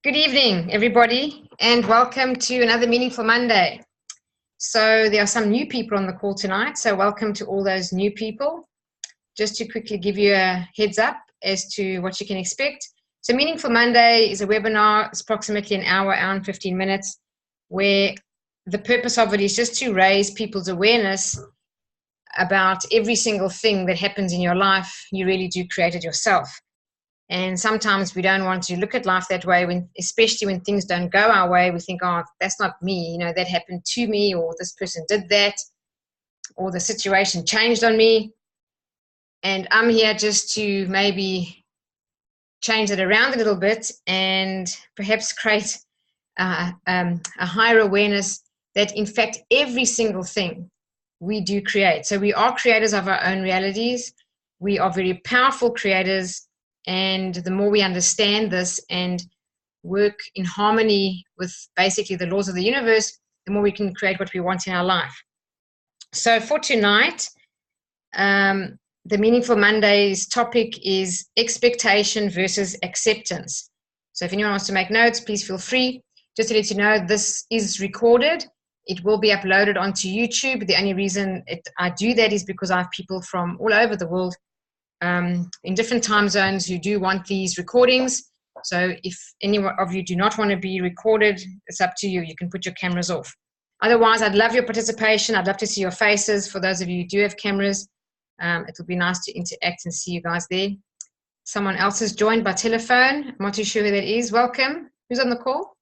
Good evening, everybody, and welcome to another Meaningful Monday. So there are some new people on the call tonight, so welcome to all those new people. Just to quickly give you a heads up as to what you can expect. So Meaningful Monday is a webinar. It's approximately an hour and 15 minutes, where the purpose of it is just to raise people's awareness about every single thing that happens in your life. You really do create it yourself. And sometimes we don't want to look at life that way, especially when things don't go our way. We think, oh, that's not me, that happened to me, or this person did that, or the situation changed on me. And I'm here just to maybe change it around a little bit and perhaps create a higher awareness that, in fact, every single thing we do create. So we are creators of our own realities. We are very powerful creators. And the more we understand this and work in harmony with basically the laws of the universe, the more we can create what we want in our life. So for tonight, the Meaningful Monday's topic is expectation versus acceptance. So if anyone wants to make notes, please feel free. Just to let you know, this is recorded. It will be uploaded onto YouTube. The only reason I do that is because I have people from all over the world in different time zones who do want these recordings. So if any of you do not want to be recorded, it's up to you. You can put your cameras off. Otherwise, I'd love your participation. I'd love to see your faces. For those of you who do have cameras, it would be nice to interact and see you guys there. Someone else is joined by telephone. I'm not too sure who that is. Welcome. Who's on the call?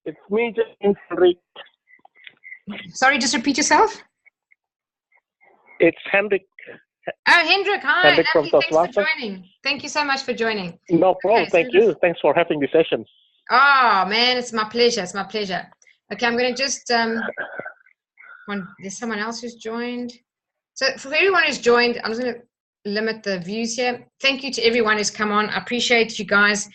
It's me, Henrik. Sorry, just repeat yourself. It's Henrik. Oh, Hendrik, hi. Hendrik from Thanks for Sciacca. joining. Thank you so much for joining. No problem. Okay, Thank you. Thanks for having the session. Oh, man, it's my pleasure. It's my pleasure. Okay, I'm going to just, there's someone else who's joined. So for everyone who's joined, I'm just going to limit the views here. Thank you to everyone who's come on. I appreciate you guys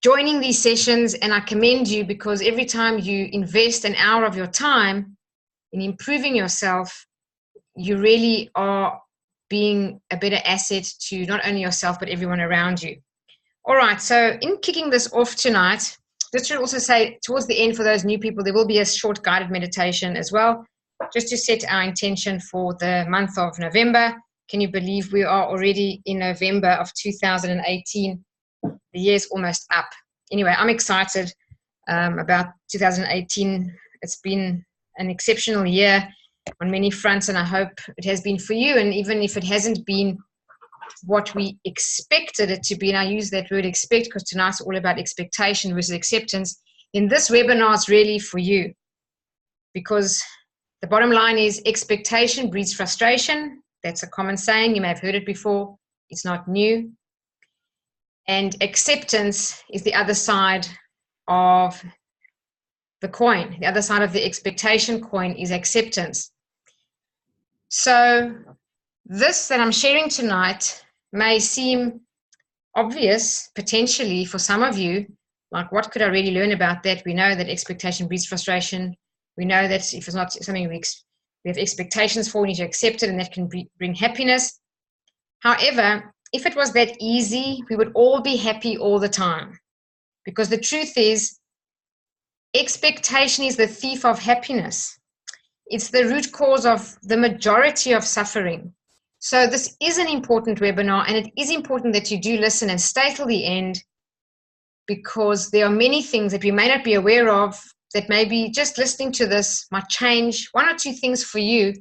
joining these sessions, and I commend you, because every time you invest an hour of your time in improving yourself, you really are being a better asset to not only yourself, but everyone around you. All right, so in kicking this off tonight, just to also say towards the end, for those new people, there will be a short guided meditation as well, just to set our intention for the month of November. Can you believe we are already in November of 2018? The year's almost up. Anyway, I'm excited about 2018. It's been an exceptional year on many fronts, and I hope it has been for you. And even if it hasn't been what we expected it to be, and I use that word expect because tonight's all about expectation versus acceptance, then this webinar is really for you, because the bottom line is expectation breeds frustration. That's a common saying. You may have heard it before. It's not new. And acceptance is the other side of the coin. The other side of the expectation coin is acceptance. So this that I'm sharing tonight may seem obvious, potentially, for some of you, like, what could I really learn about that? We know that expectation breeds frustration. We know that if it's not something we have expectations for, we need to accept it, and that can bring happiness. However, if it was that easy, we would all be happy all the time. Because the truth is, expectation is the thief of happiness. It's the root cause of the majority of suffering. So this is an important webinar, and it is important that you do listen and stay till the end, because there are many things that we may not be aware of that maybe just listening to this might change one or two things for you,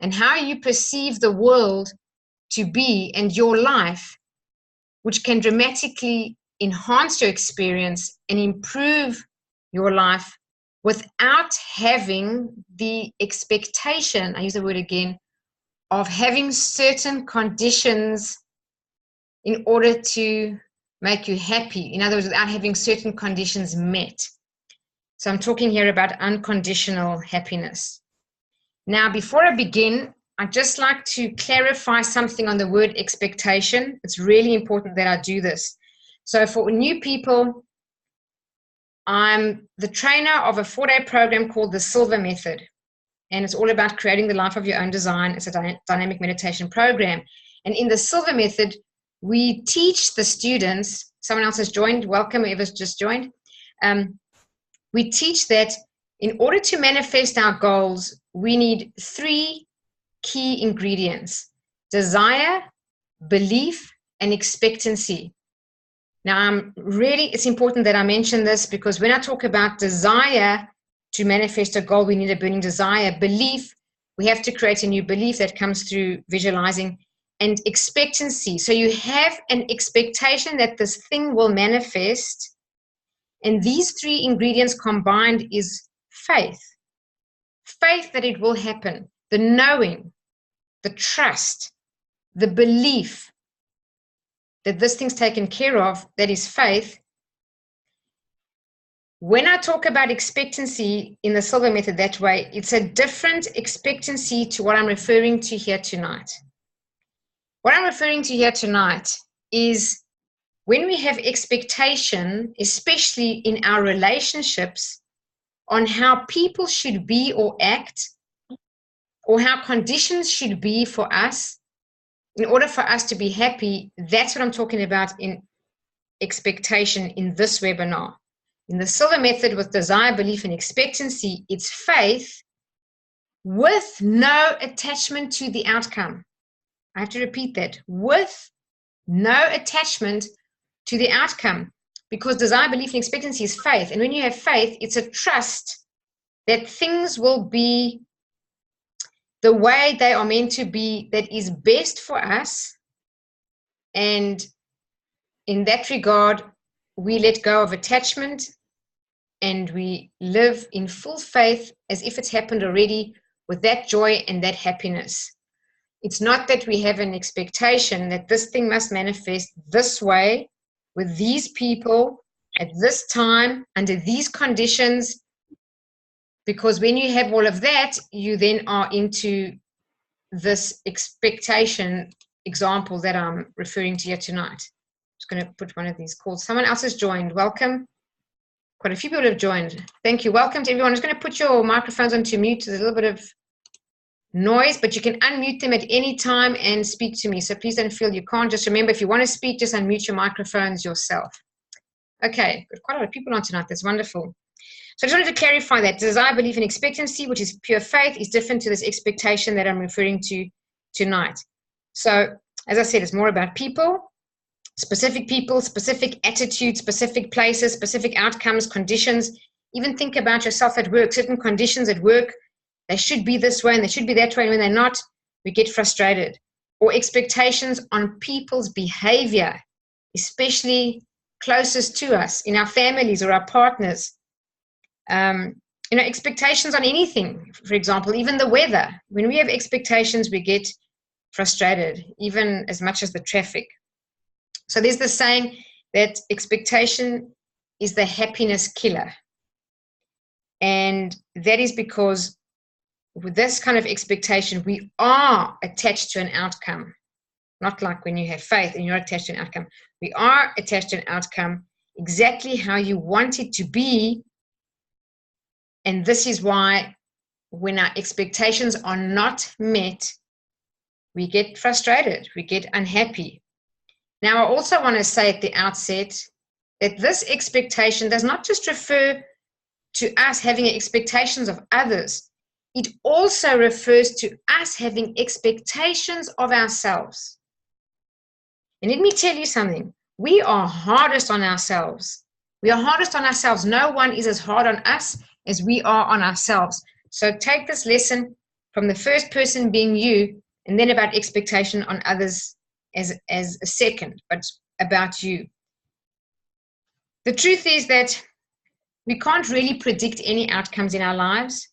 and how you perceive the world to be and your life, which can dramatically enhance your experience and improve your life without having the expectation, I use the word again, of having certain conditions in order to make you happy. In other words, without having certain conditions met. So I'm talking here about unconditional happiness. Now, before I begin, I'd just like to clarify something on the word expectation. It's really important that I do this. So for new people, I'm the trainer of a 4-day program called the Silva method. And it's all about creating the life of your own design. It's a dynamic meditation program. And in the Silva method, we teach the students someone else has joined. Welcome, whoever's just joined. We teach that in order to manifest our goals, we need 3 key ingredients: desire, belief, and expectancy. Now, it's important that I mention this, because when I talk about desire to manifest a goal, we need a burning desire. Belief, we have to create a new belief that comes through visualizing. And expectancy, so you have an expectation that this thing will manifest. And these 3 ingredients combined is faith. Faith that it will happen, the knowing, the trust, the belief that this thing's taken care of, that is faith. When I talk about expectancy in the Silva method that way, it's a different expectancy to what I'm referring to here tonight. What I'm referring to here tonight is when we have expectation, especially in our relationships, on how people should be or act, or how conditions should be for us in order for us to be happy. That's what I'm talking about in expectation in this webinar. In the Silva method with desire, belief, and expectancy, it's faith with no attachment to the outcome. I have to repeat that, with no attachment to the outcome, because desire, belief, and expectancy is faith. And when you have faith, it's a trust that things will be the way they are meant to be, that is best for us. And in that regard, we let go of attachment and we live in full faith as if it's happened already, with that joy and that happiness. It's not that we have an expectation that this thing must manifest this way, with these people, at this time, under these conditions, because when you have all of that, you then are into this expectation example that I'm referring to here tonight. I'm just going to put one of these calls. Someone else has joined. Welcome. Quite a few people have joined. Thank you. Welcome to everyone. I'm just going to put your microphones onto mute. There's a little bit of noise, but you can unmute them at any time and speak to me. So please don't feel you can't. Just remember, if you want to speak, just unmute your microphones yourself. Okay, got quite a lot of people on tonight. That's wonderful. So I just wanted to clarify that desire, belief, and expectancy, which is pure faith, is different to this expectation that I'm referring to tonight. So as I said, it's more about people, specific attitudes, specific places, specific outcomes, conditions. Even think about yourself at work, certain conditions at work. They should be this way and they should be that way, and when they're not, we get frustrated. Or expectations on people's behavior, especially closest to us, in our families or our partners. Expectations on anything, for example, even the weather. When we have expectations, we get frustrated, even as much as the traffic. So there's the saying that expectation is the happiness killer. And that is because with this kind of expectation, we are attached to an outcome. Not like when you have faith and you're attached to an outcome. We are attached to an outcome exactly how you want it to be. And this is why when our expectations are not met, we get frustrated, we get unhappy. Now, I also want to say at the outset that this expectation does not just refer to us having expectations of others. It also refers to us having expectations of ourselves. And let me tell you something. We are hardest on ourselves. We are hardest on ourselves. No one is as hard on us as we are on ourselves. So take this lesson from the first person being you, and then about expectation on others as a second, but about you. The truth is that we can't really predict any outcomes in our lives.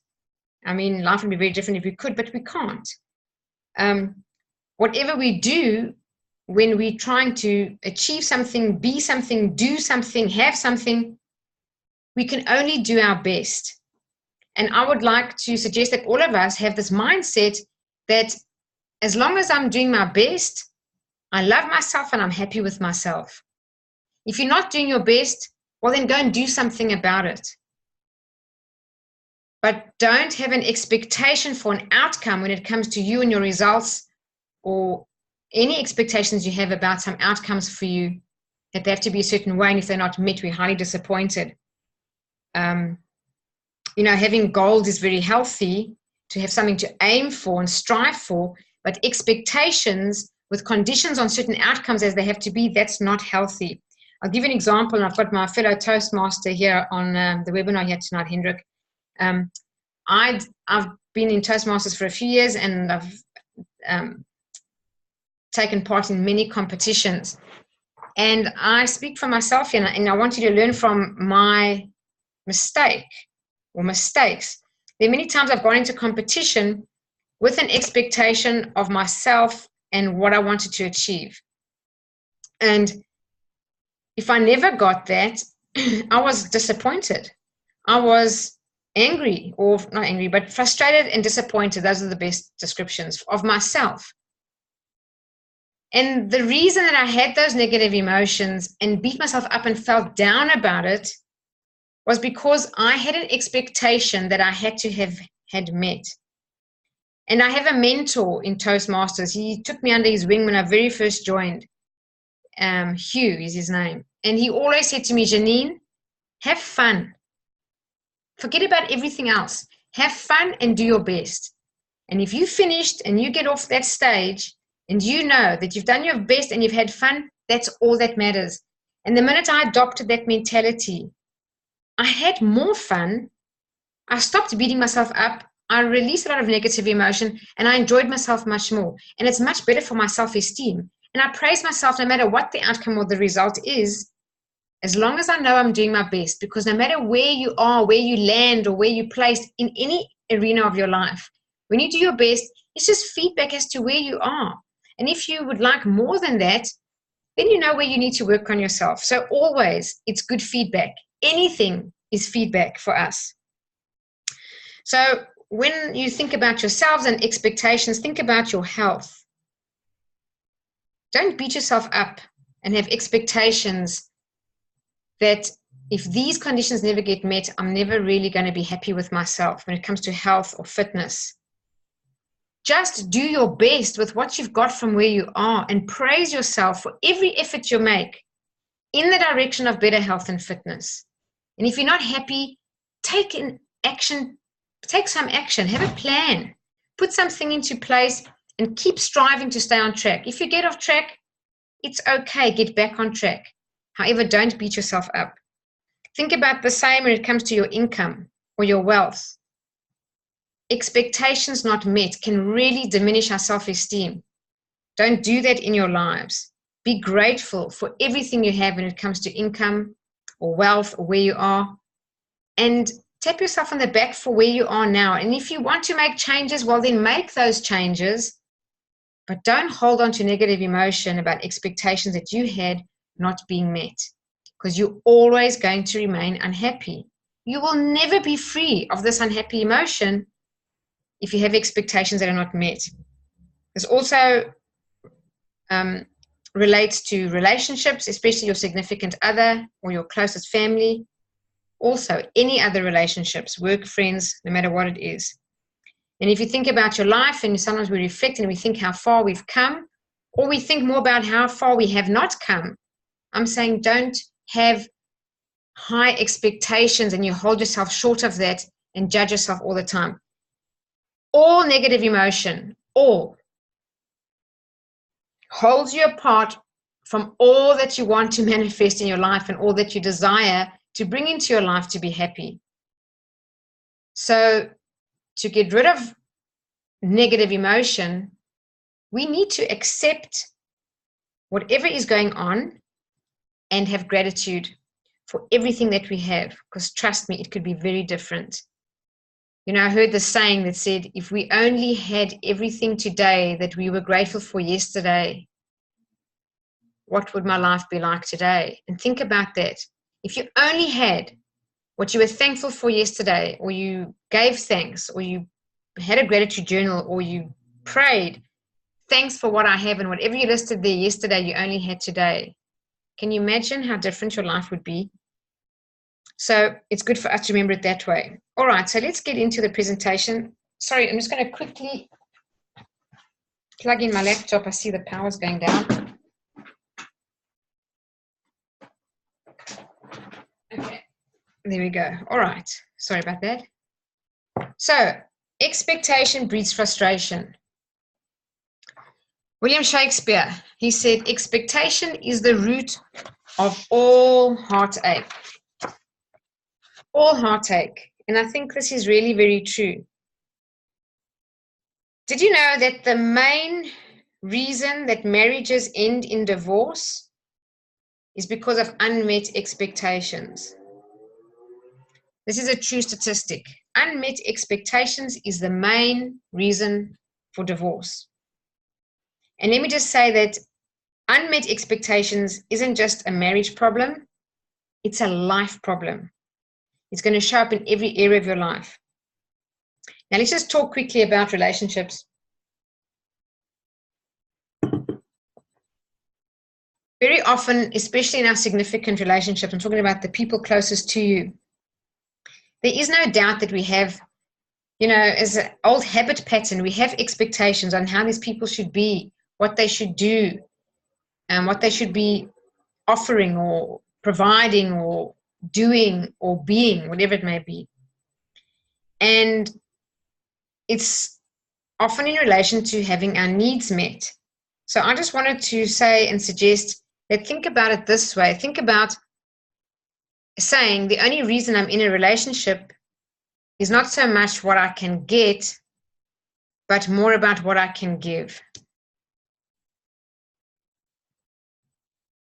I mean, life would be very different if we could, but we can't. Whatever we do, when we're trying to achieve something, be something, do something, have something, we can only do our best. And I would like to suggest that all of us have this mindset that as long as I'm doing my best, I love myself and I'm happy with myself. If you're not doing your best, well, then go and do something about it. But don't have an expectation for an outcome when it comes to you and your results, or any expectations you have about some outcomes for you. that they have to be a certain way, and if they're not met, we're highly disappointed. You know, having goals is very healthy, to have something to aim for and strive for, but expectations with conditions on certain outcomes as they have to be, that's not healthy. I'll give you an example, and I've got my fellow Toastmaster here on the webinar here tonight, Hendrik. I've been in Toastmasters for a few years, and I've taken part in many competitions. And I speak for myself here, and I want you to learn from my mistake or mistakes. There are many times I've gone into competition with an expectation of myself and what I wanted to achieve. And if I never got that, I was disappointed. I was angry, or not angry, but frustrated and disappointed. Those are the best descriptions of myself. And the reason that I had those negative emotions and beat myself up and felt down about it was because I had an expectation that I had to have had met. And I have a mentor in Toastmasters. He took me under his wing when I very first joined. Hugh is his name. And he always said to me, Jeanine, have fun. Forget about everything else. Have fun and do your best. And if you finished and you get off that stage and you know that you've done your best and you've had fun, that's all that matters. And the minute I adopted that mentality, I had more fun. I stopped beating myself up. I released a lot of negative emotion, and I enjoyed myself much more. And it's much better for my self-esteem. And I praise myself no matter what the outcome or the result is, as long as I know I'm doing my best. Because no matter where you are, where you land, or where you're placed in any arena of your life, when you do your best, it's just feedback as to where you are. And if you would like more than that, then you know where you need to work on yourself. So always, it's good feedback. Anything is feedback for us. So when you think about yourselves and expectations, think about your health. Don't beat yourself up and have expectations that if these conditions never get met, I'm never really going to be happy with myself when it comes to health or fitness. Just do your best with what you've got from where you are, and praise yourself for every effort you make in the direction of better health and fitness. And if you're not happy, take some action, have a plan, put something into place, and keep striving to stay on track. If you get off track, it's okay, get back on track. However, don't beat yourself up. Think about the same when it comes to your income or your wealth. Expectations not met can really diminish our self-esteem. Don't do that in your lives. Be grateful for everything you have when it comes to income or wealth or where you are. And tap yourself on the back for where you are now. And if you want to make changes, well, then make those changes. But don't hold on to negative emotion about expectations that you had not being met, because you're always going to remain unhappy. You will never be free of this unhappy emotion if you have expectations that are not met. This also relates to relationships, especially your significant other or your closest family. Also, any other relationships, work, friends, no matter what it is. And if you think about your life, and sometimes we reflect and we think how far we've come, or we think more about how far we have not come, I'm saying don't have high expectations and you hold yourself short of that and judge yourself all the time. All negative emotion, all, holds you apart from all that you want to manifest in your life and all that you desire to bring into your life to be happy. So to get rid of negative emotion, we need to accept whatever is going on and have gratitude for everything that we have, because trust me, it could be very different. You know, I heard the saying that said, if we only had everything today that we were grateful for yesterday, what would my life be like today? And think about that. If you only had what you were thankful for yesterday, or you gave thanks, or you had a gratitude journal, or you prayed, thanks for what I have, and whatever you listed there yesterday, you only had today. Can you imagine how different your life would be? So it's good for us to remember it that way. All right, so let's get into the presentation. Sorry, I'm just going to quickly plug in my laptop. I see the power's going down. There we go. All right. Sorry about that. So, expectation breeds frustration. William Shakespeare, he said, expectation is the root of all heartache. All heartache. And I think this is really very true. Did you know that the main reason that marriages end in divorce is because of unmet expectations? This is a true statistic. Unmet expectations is the main reason for divorce. And let me just say that unmet expectations isn't just a marriage problem, it's a life problem. It's going to show up in every area of your life. Now let's just talk quickly about relationships. Very often, especially in our significant relationships, I'm talking about the people closest to you, there is no doubt that we have, as an old habit pattern, we have expectations on how these people should be, what they should do, and what they should be offering or providing or doing or being, whatever it may be. And it's often in relation to having our needs met. So I just wanted to say and suggest that think about it this way. Think about saying the only reason I'm in a relationship is not so much what I can get, but more about what I can give.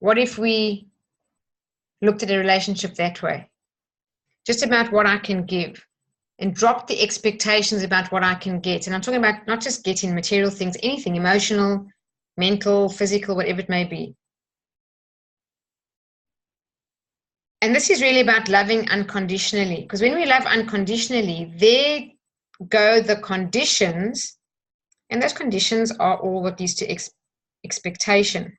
What if we looked at a relationship that way? Just about what I can give, and drop the expectations about what I can get. And I'm talking about not just getting material things, anything, emotional, mental, physical, whatever it may be. And this is really about loving unconditionally, because when we love unconditionally, there go the conditions, and those conditions are all what leads to expectation.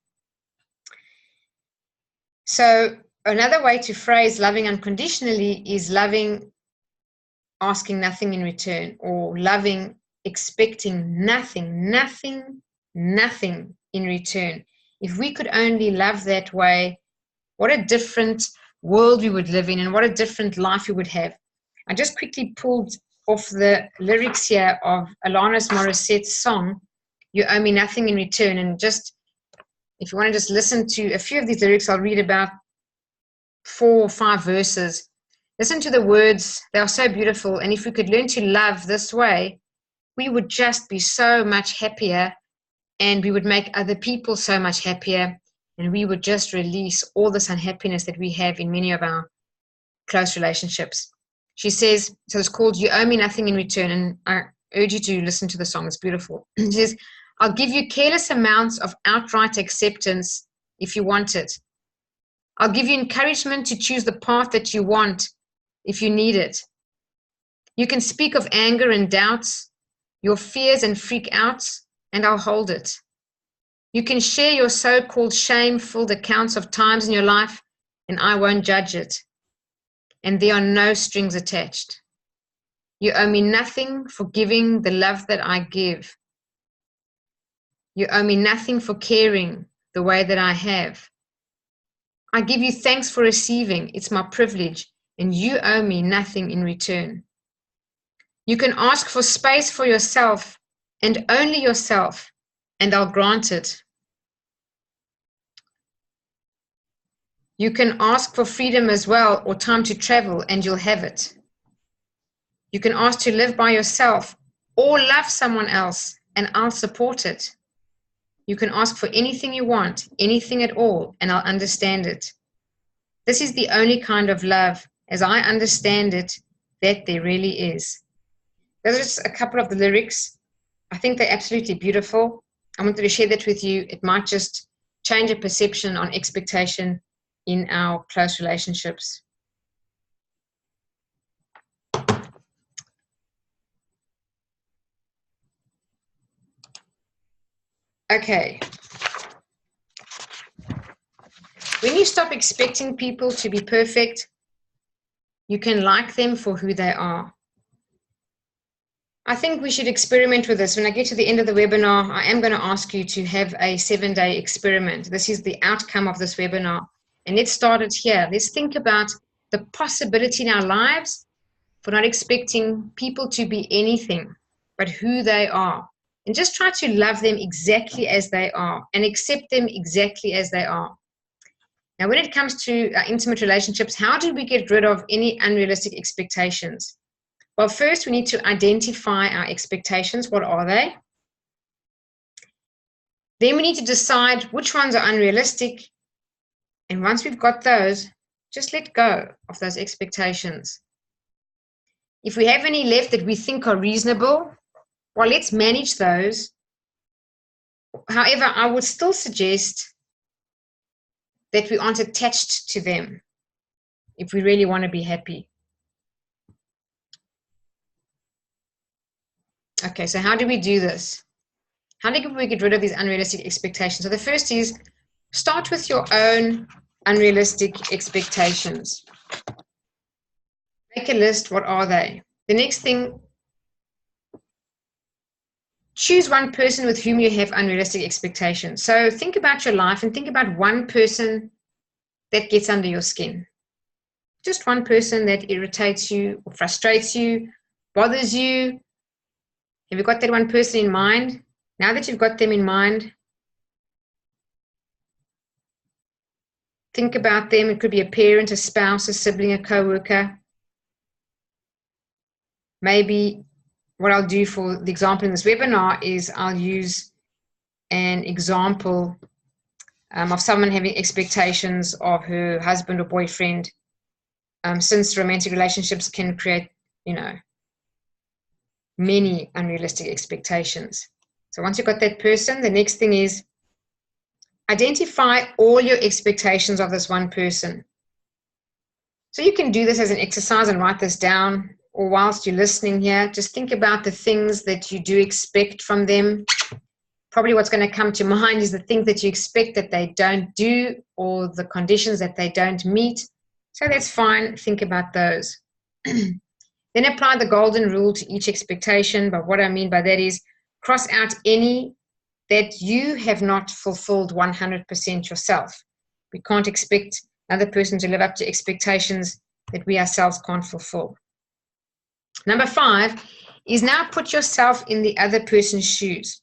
So another way to phrase loving unconditionally is loving asking nothing in return, or loving expecting nothing in return. If we could only love that way, what a different world we would live in, and what a different life we would have. I just quickly pulled off the lyrics here of Alanis Morissette's song, You Owe Me Nothing in Return. And just, if you want to just listen to a few of these lyrics, I'll read about 4 or 5 verses. Listen to the words. They are so beautiful. And if we could learn to love this way, we would just be so much happier, and we would make other people so much happier, and we would just release all this unhappiness that we have in many of our close relationships. She says, so it's called You Owe Me Nothing in Return, and I urge you to listen to the song. It's beautiful. She says, I'll give you careless amounts of outright acceptance if you want it. I'll give you encouragement to choose the path that you want if you need it. You can speak of anger and doubts, your fears and freak outs, and I'll hold it. You can share your so-called shame-filled accounts of times in your life, and I won't judge it. And there are no strings attached. You owe me nothing for giving the love that I give. You owe me nothing for caring the way that I have. I give you thanks for receiving. It's my privilege, and you owe me nothing in return. You can ask for space for yourself and only yourself, and I'll grant it. You can ask for freedom as well, or time to travel, and you'll have it. You can ask to live by yourself or love someone else, and I'll support it. You can ask for anything you want, anything at all, and I'll understand it. This is the only kind of love, as I understand it, that there really is. Those are just a couple of the lyrics. I think they're absolutely beautiful. I wanted to share that with you. It might just change a perception on expectation in our close relationships. Okay. When you stop expecting people to be perfect, you can like them for who they are. I think we should experiment with this. When I get to the end of the webinar, I am going to ask you to have a 7-day experiment. This is the outcome of this webinar. And let's start it here. Let's think about the possibility in our lives for not expecting people to be anything but who they are. And just try to love them exactly as they are and accept them exactly as they are. Now, when it comes to intimate relationships, how do we get rid of any unrealistic expectations? Well, first, we need to identify our expectations. What are they? Then we need to decide which ones are unrealistic. And once we've got those, just let go of those expectations. If we have any left that we think are reasonable, well, let's manage those. However, I would still suggest that we aren't attached to them if we really want to be happy. Okay, so how do we do this? How do we get rid of these unrealistic expectations? So the first is start with your own unrealistic expectations. Make a list. What are they? The next thing, choose one person with whom you have unrealistic expectations. So think about your life and think about one person that gets under your skin. Just one person that irritates you or frustrates you, bothers you. Have you got that one person in mind? Now that you've got them in mind, think about them. It could be a parent, a spouse, a sibling, a co-worker. Maybe what I'll do for the example in this webinar is I'll use an example of someone having expectations of her husband or boyfriend, since romantic relationships can create, many unrealistic expectations. So once you've got that person, the next thing is identify all your expectations of this one person. So you can do this as an exercise and write this down, or whilst you're listening here, just think about the things that you do expect from them. Probably what's going to come to mind is the things that you expect that they don't do or the conditions that they don't meet. So that's fine. Think about those. Then apply the golden rule to each expectation. But what I mean by that is cross out any that you have not fulfilled 100% yourself. We can't expect another person to live up to expectations that we ourselves can't fulfill. Number 5 is now put yourself in the other person's shoes.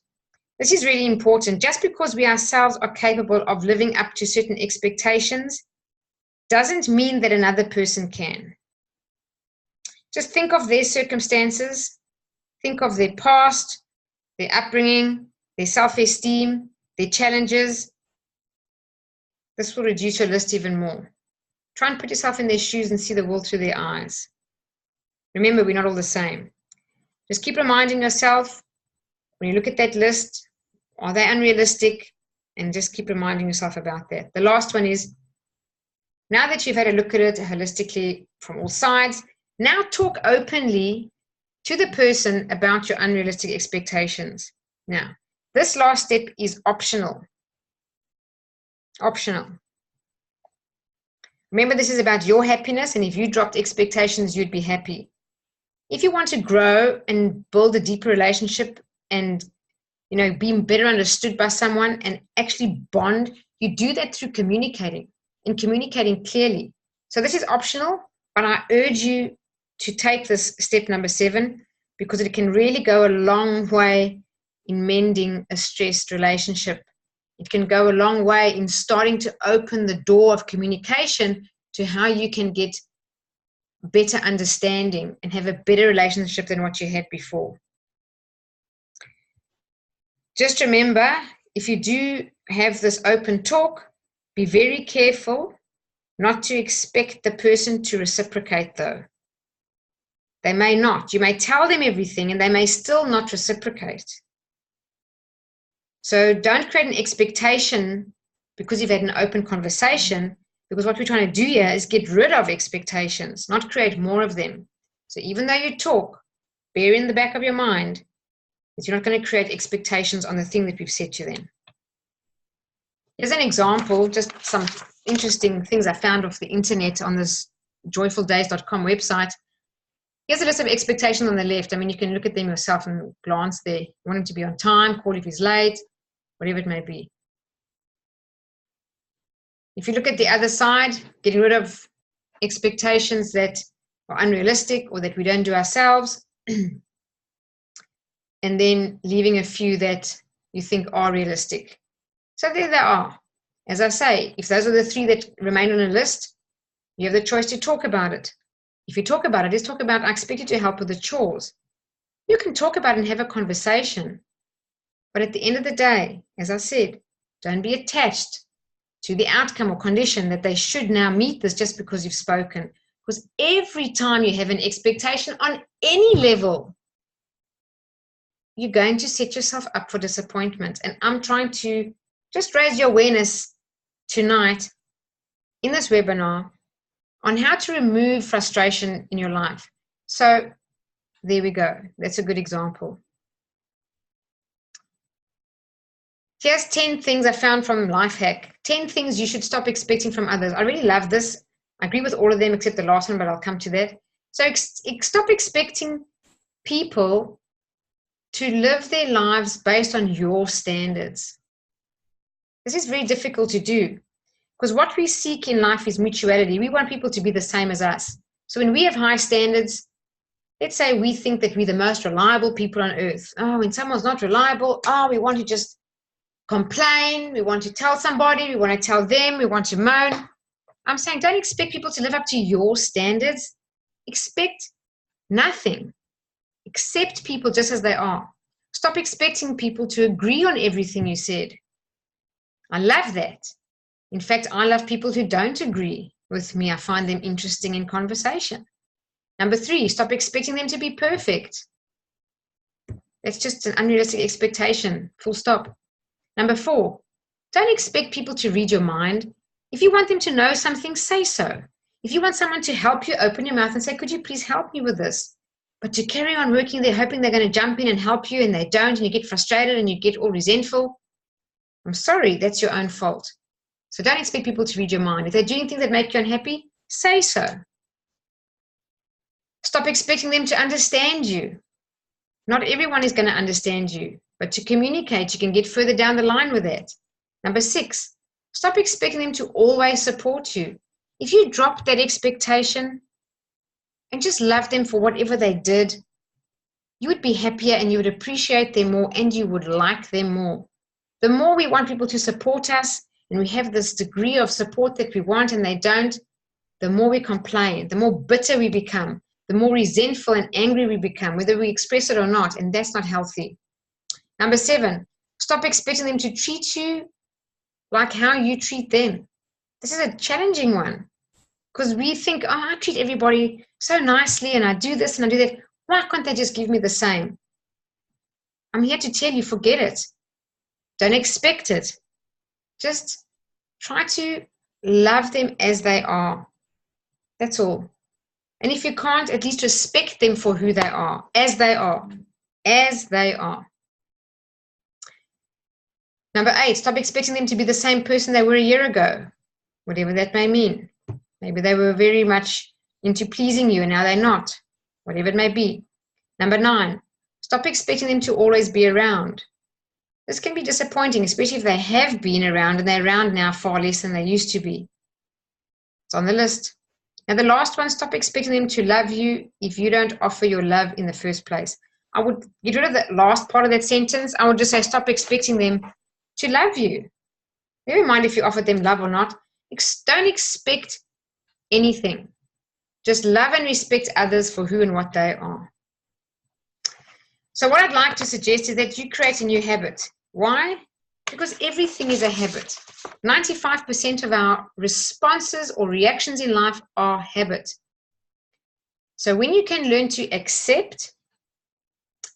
This is really important. Just because we ourselves are capable of living up to certain expectations doesn't mean that another person can. Just think of their circumstances, think of their past, their upbringing, their self-esteem, their challenges. This will reduce your list even more. Try and put yourself in their shoes and see the world through their eyes. Remember, we're not all the same. Just keep reminding yourself, when you look at that list, are they unrealistic? And just keep reminding yourself about that. The last one is, now that you've had a look at it holistically from all sides, now talk openly to the person about your unrealistic expectations. Now, this last step is optional. Optional. Remember, this is about your happiness, and if you dropped expectations, you'd be happy. If you want to grow and build a deeper relationship and, be better understood by someone and actually bond, you do that through communicating and communicating clearly. So this is optional, but I urge you to take this step number 7 because it can really go a long way in mending a stressed relationship. It can go a long way in starting to open the door of communication to how you can get better understanding and have a better relationship than what you had before. Just remember, if you do have this open talk, be very careful not to expect the person to reciprocate, though. They may not. You may tell them everything and they may still not reciprocate. So don't create an expectation because you've had an open conversation, because what we're trying to do here is get rid of expectations, not create more of them. So even though you talk, bear in the back of your mind that you're not going to create expectations on the thing that we've said to them. Here's an example, just some interesting things I found off the internet on this joyfuldays.com website. Here's a list of expectations on the left. You can look at them yourself and glance there. You want him to be on time, call if he's late, whatever it may be. If you look at the other side, getting rid of expectations that are unrealistic or that we don't do ourselves, and then leaving a few that you think are realistic. So there they are. As I say, if those are the 3 that remain on a list, you have the choice to talk about it. If you talk about it, let's talk about, I expect you to help with the chores. You can talk about it and have a conversation. But at the end of the day, as I said, don't be attached to the outcome or condition that they should now meet this just because you've spoken. Because every time you have an expectation on any level, you're going to set yourself up for disappointment. And I'm trying to just raise your awareness tonight in this webinar on how to remove frustration in your life. So there we go. That's a good example. Here's 10 things I found from Lifehack. 10 things you should stop expecting from others. I really love this. I agree with all of them except the last one, but I'll come to that. So stop expecting people to live their lives based on your standards. This is very difficult to do because what we seek in life is mutuality. We want people to be the same as us. So when we have high standards, let's say we think that we're the most reliable people on earth. Oh, when someone's not reliable, we want to just complain, we want to tell somebody, we want to tell them, we want to moan. I'm saying don't expect people to live up to your standards. Expect nothing. Accept people just as they are. Stop expecting people to agree on everything you said. I love that. In fact, I love people who don't agree with me. I find them interesting in conversation. Number 3, stop expecting them to be perfect. That's just an unrealistic expectation, full stop. Number 4, don't expect people to read your mind. If you want them to know something, say so. If you want someone to help you, open your mouth and say, could you please help me with this? But to carry on working there, hoping they're going to jump in and help you, and they don't, and you get frustrated and you get all resentful, I'm sorry, that's your own fault. So don't expect people to read your mind. If they're doing things that make you unhappy, say so. Stop expecting them to understand you. Not everyone is going to understand you, but to communicate, you can get further down the line with that. Number 6, stop expecting them to always support you. If you drop that expectation and just love them for whatever they did, you would be happier and you would appreciate them more and you would like them more. The more we want people to support us and we have this degree of support that we want and they don't, the more we complain, the more bitter we become, the more resentful and angry we become, whether we express it or not, and that's not healthy. Number 7, stop expecting them to treat you like how you treat them. This is a challenging one because we think, I treat everybody so nicely and I do this and I do that. Why can't they just give me the same? I'm here to tell you, forget it. Don't expect it. Just try to love them as they are. That's all. And if you can't, at least respect them for who they are, as they are, as they are. Number 8, stop expecting them to be the same person they were a year ago, whatever that may mean. Maybe they were very much into pleasing you and now they're not, whatever it may be. Number 9, stop expecting them to always be around. This can be disappointing, especially if they have been around and they're around now far less than they used to be. It's on the list. Now the last one, stop expecting them to love you if you don't offer your love in the first place. I would get rid of the last part of that sentence. I would just say stop expecting them to love you. Never mind if you offered them love or not. Don't expect anything. Just love and respect others for who and what they are. So what I'd like to suggest is that you create a new habit. Why? Because everything is a habit. 95% of our responses or reactions in life are habit. So when you can learn to accept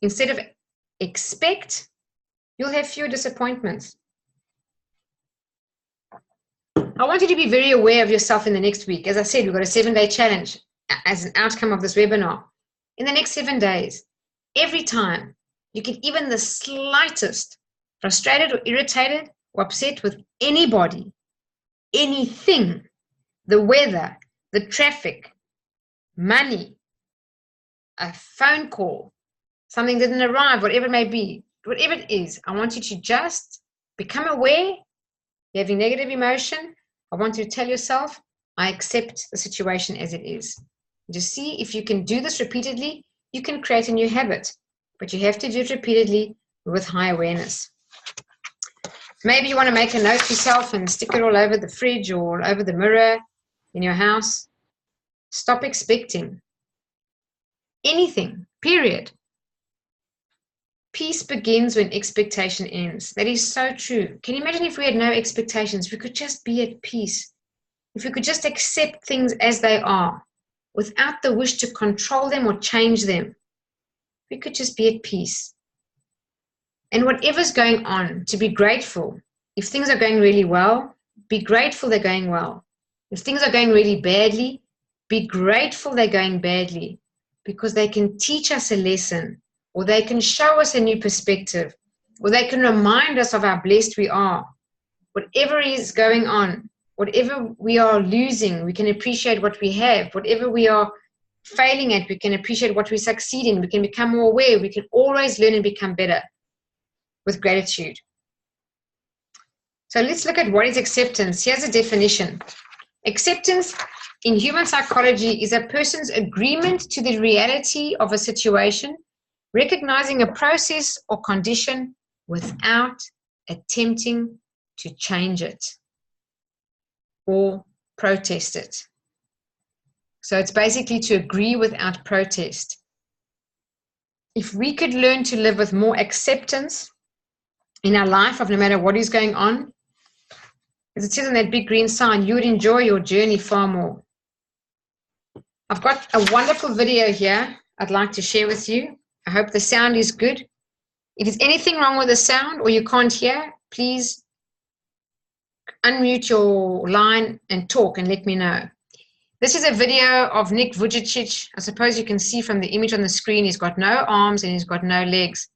instead of expect, you'll have fewer disappointments. I want you to be very aware of yourself in the next week. As I said, we've got a 7-day challenge as an outcome of this webinar. In the next 7 days, every time you get even the slightest frustrated or irritated or upset with anybody, anything, the weather, the traffic, money, a phone call, something didn't arrive, whatever it may be, whatever it is, I want you to just become aware you're having negative emotion. I want you to tell yourself, I accept the situation as it is. Just see if you can do this repeatedly, you can create a new habit, but you have to do it repeatedly with high awareness. Maybe you want to make a note to yourself and stick it all over the fridge or all over the mirror in your house. Stop expecting anything, period. Peace begins when expectation ends. That is so true. Can you imagine if we had no expectations? We could just be at peace. If we could just accept things as they are, without the wish to control them or change them, we could just be at peace. And whatever's going on, to be grateful. If things are going really well, be grateful they're going well. If things are going really badly, be grateful they're going badly, because they can teach us a lesson, or they can show us a new perspective, or they can remind us of how blessed we are. Whatever is going on, whatever we are losing, we can appreciate what we have. Whatever we are failing at, we can appreciate what we succeed in. We can become more aware. We can always learn and become better with gratitude. So let's look at what is acceptance. Here's a definition. Acceptance in human psychology is a person's agreement to the reality of a situation, recognizing a process or condition without attempting to change it or protest it. So it's basically to agree without protest. If we could learn to live with more acceptance in our life of no matter what is going on, as it says on that big green sign, you would enjoy your journey far more. I've got a wonderful video here I'd like to share with you. I hope the sound is good. If there's anything wrong with the sound or you can't hear, please unmute your line and talk and let me know. This is a video of Nick Vujicic. I suppose you can see from the image on the screen, he's got no arms and he's got no legs.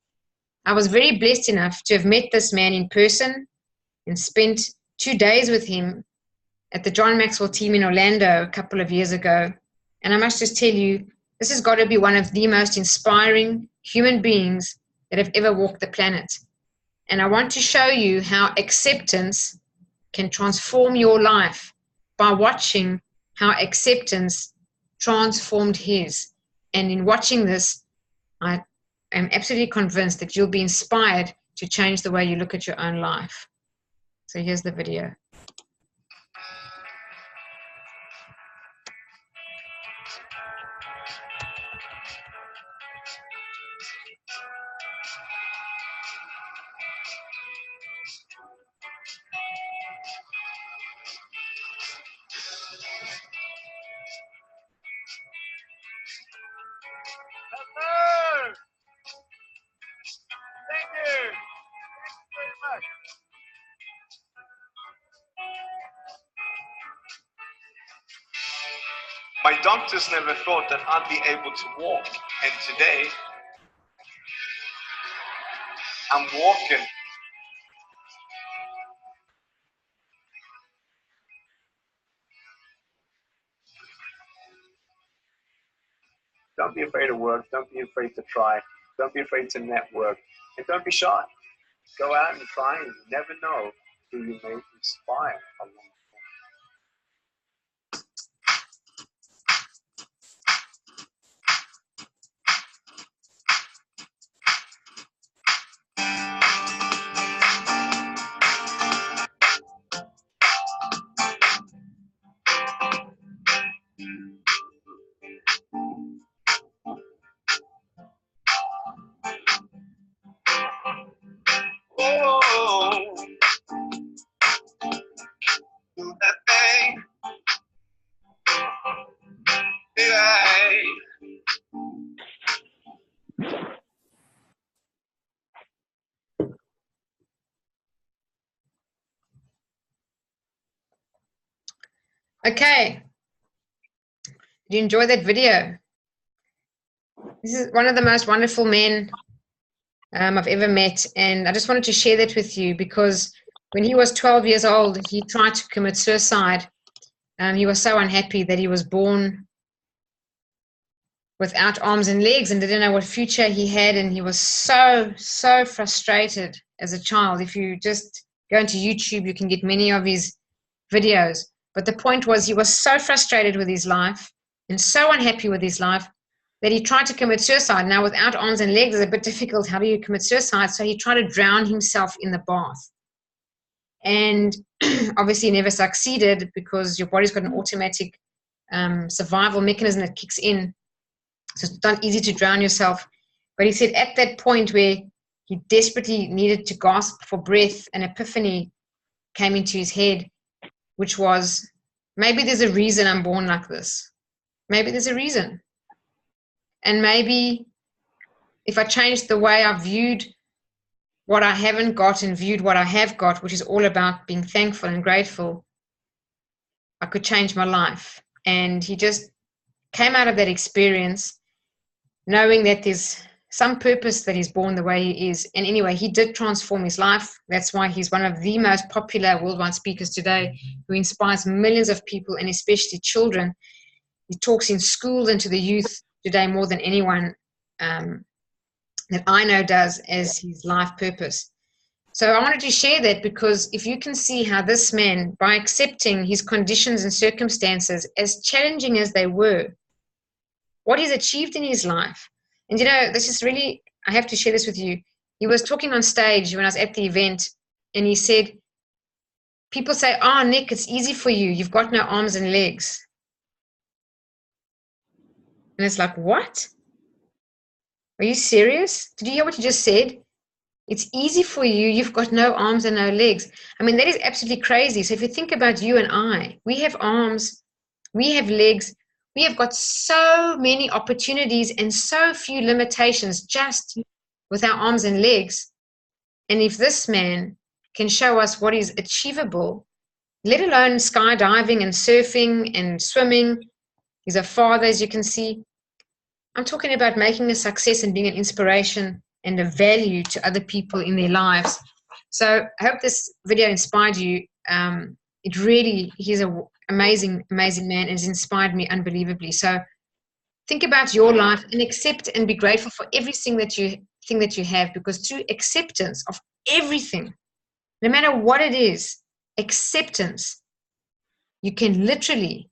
I was very blessed enough to have met this man in person and spent 2 days with him at the John Maxwell team in Orlando a couple of years ago. And I must just tell you, this has got to be one of the most inspiring human beings that have ever walked the planet. And I want to show you how acceptance can transform your life by watching how acceptance transformed his. And in watching this, I am absolutely convinced that you'll be inspired to change the way you look at your own life. So here's the video. Hello. Thank you. Thank you very much. My doctors never thought that I'd be able to walk, and today I'm walking. Don't be afraid of work. Don't be afraid to try. Don't be afraid to network. And don't be shy. Go out and try, and you never know who you may inspire along the way. Oh, do that thing. Yeah. Okay. Did you enjoy that video? This is one of the most wonderful men I've ever met, and I just wanted to share that with you because when he was 12 years old, he tried to commit suicide. He was so unhappy that he was born without arms and legs and didn't know what future he had, and he was so frustrated as a child. If you just go into YouTube, you can get many of his videos. But the point was he was so frustrated with his life and so unhappy with his life that he tried to commit suicide. Now, without arms and legs, it's a bit difficult. How do you commit suicide? So he tried to drown himself in the bath. And obviously never succeeded because your body's got an automatic survival mechanism that kicks in. So it's not easy to drown yourself. But he said at that point where he desperately needed to gasp for breath, an epiphany came into his head, which was, maybe there's a reason I'm born like this. Maybe there's a reason. And maybe if I changed the way I viewed what I haven't got and viewed what I have got, which is all about being thankful and grateful, I could change my life. And he just came out of that experience knowing that there's some purpose that he's born the way he is. And anyway, he did transform his life. That's why he's one of the most popular worldwide speakers today, who inspires millions of people and especially children. He talks in schools and to the youth today more than anyone that I know does as his life purpose. So I wanted to share that because if you can see how this man, by accepting his conditions and circumstances, as challenging as they were, what he's achieved in his life. And this is really, I have to share this with you. He was talking on stage when I was at the event, and he said, people say, oh, Nick, it's easy for you. You've got no arms and legs. And it's like, what? Are you serious? Did you hear what you just said? It's easy for you. You've got no arms and no legs. I mean, that is absolutely crazy. So if you think about you and I, we have arms, we have legs, we have got so many opportunities and so few limitations just with our arms and legs. And if this man can show us what is achievable, let alone skydiving and surfing and swimming, he's a father, as you can see. I'm talking about making a success and being an inspiration and a value to other people in their lives. So I hope this video inspired you. He's an amazing, amazing man and has inspired me unbelievably. So think about your life and accept and be grateful for everything that you have, because through acceptance of everything, no matter what it is, acceptance, you can literally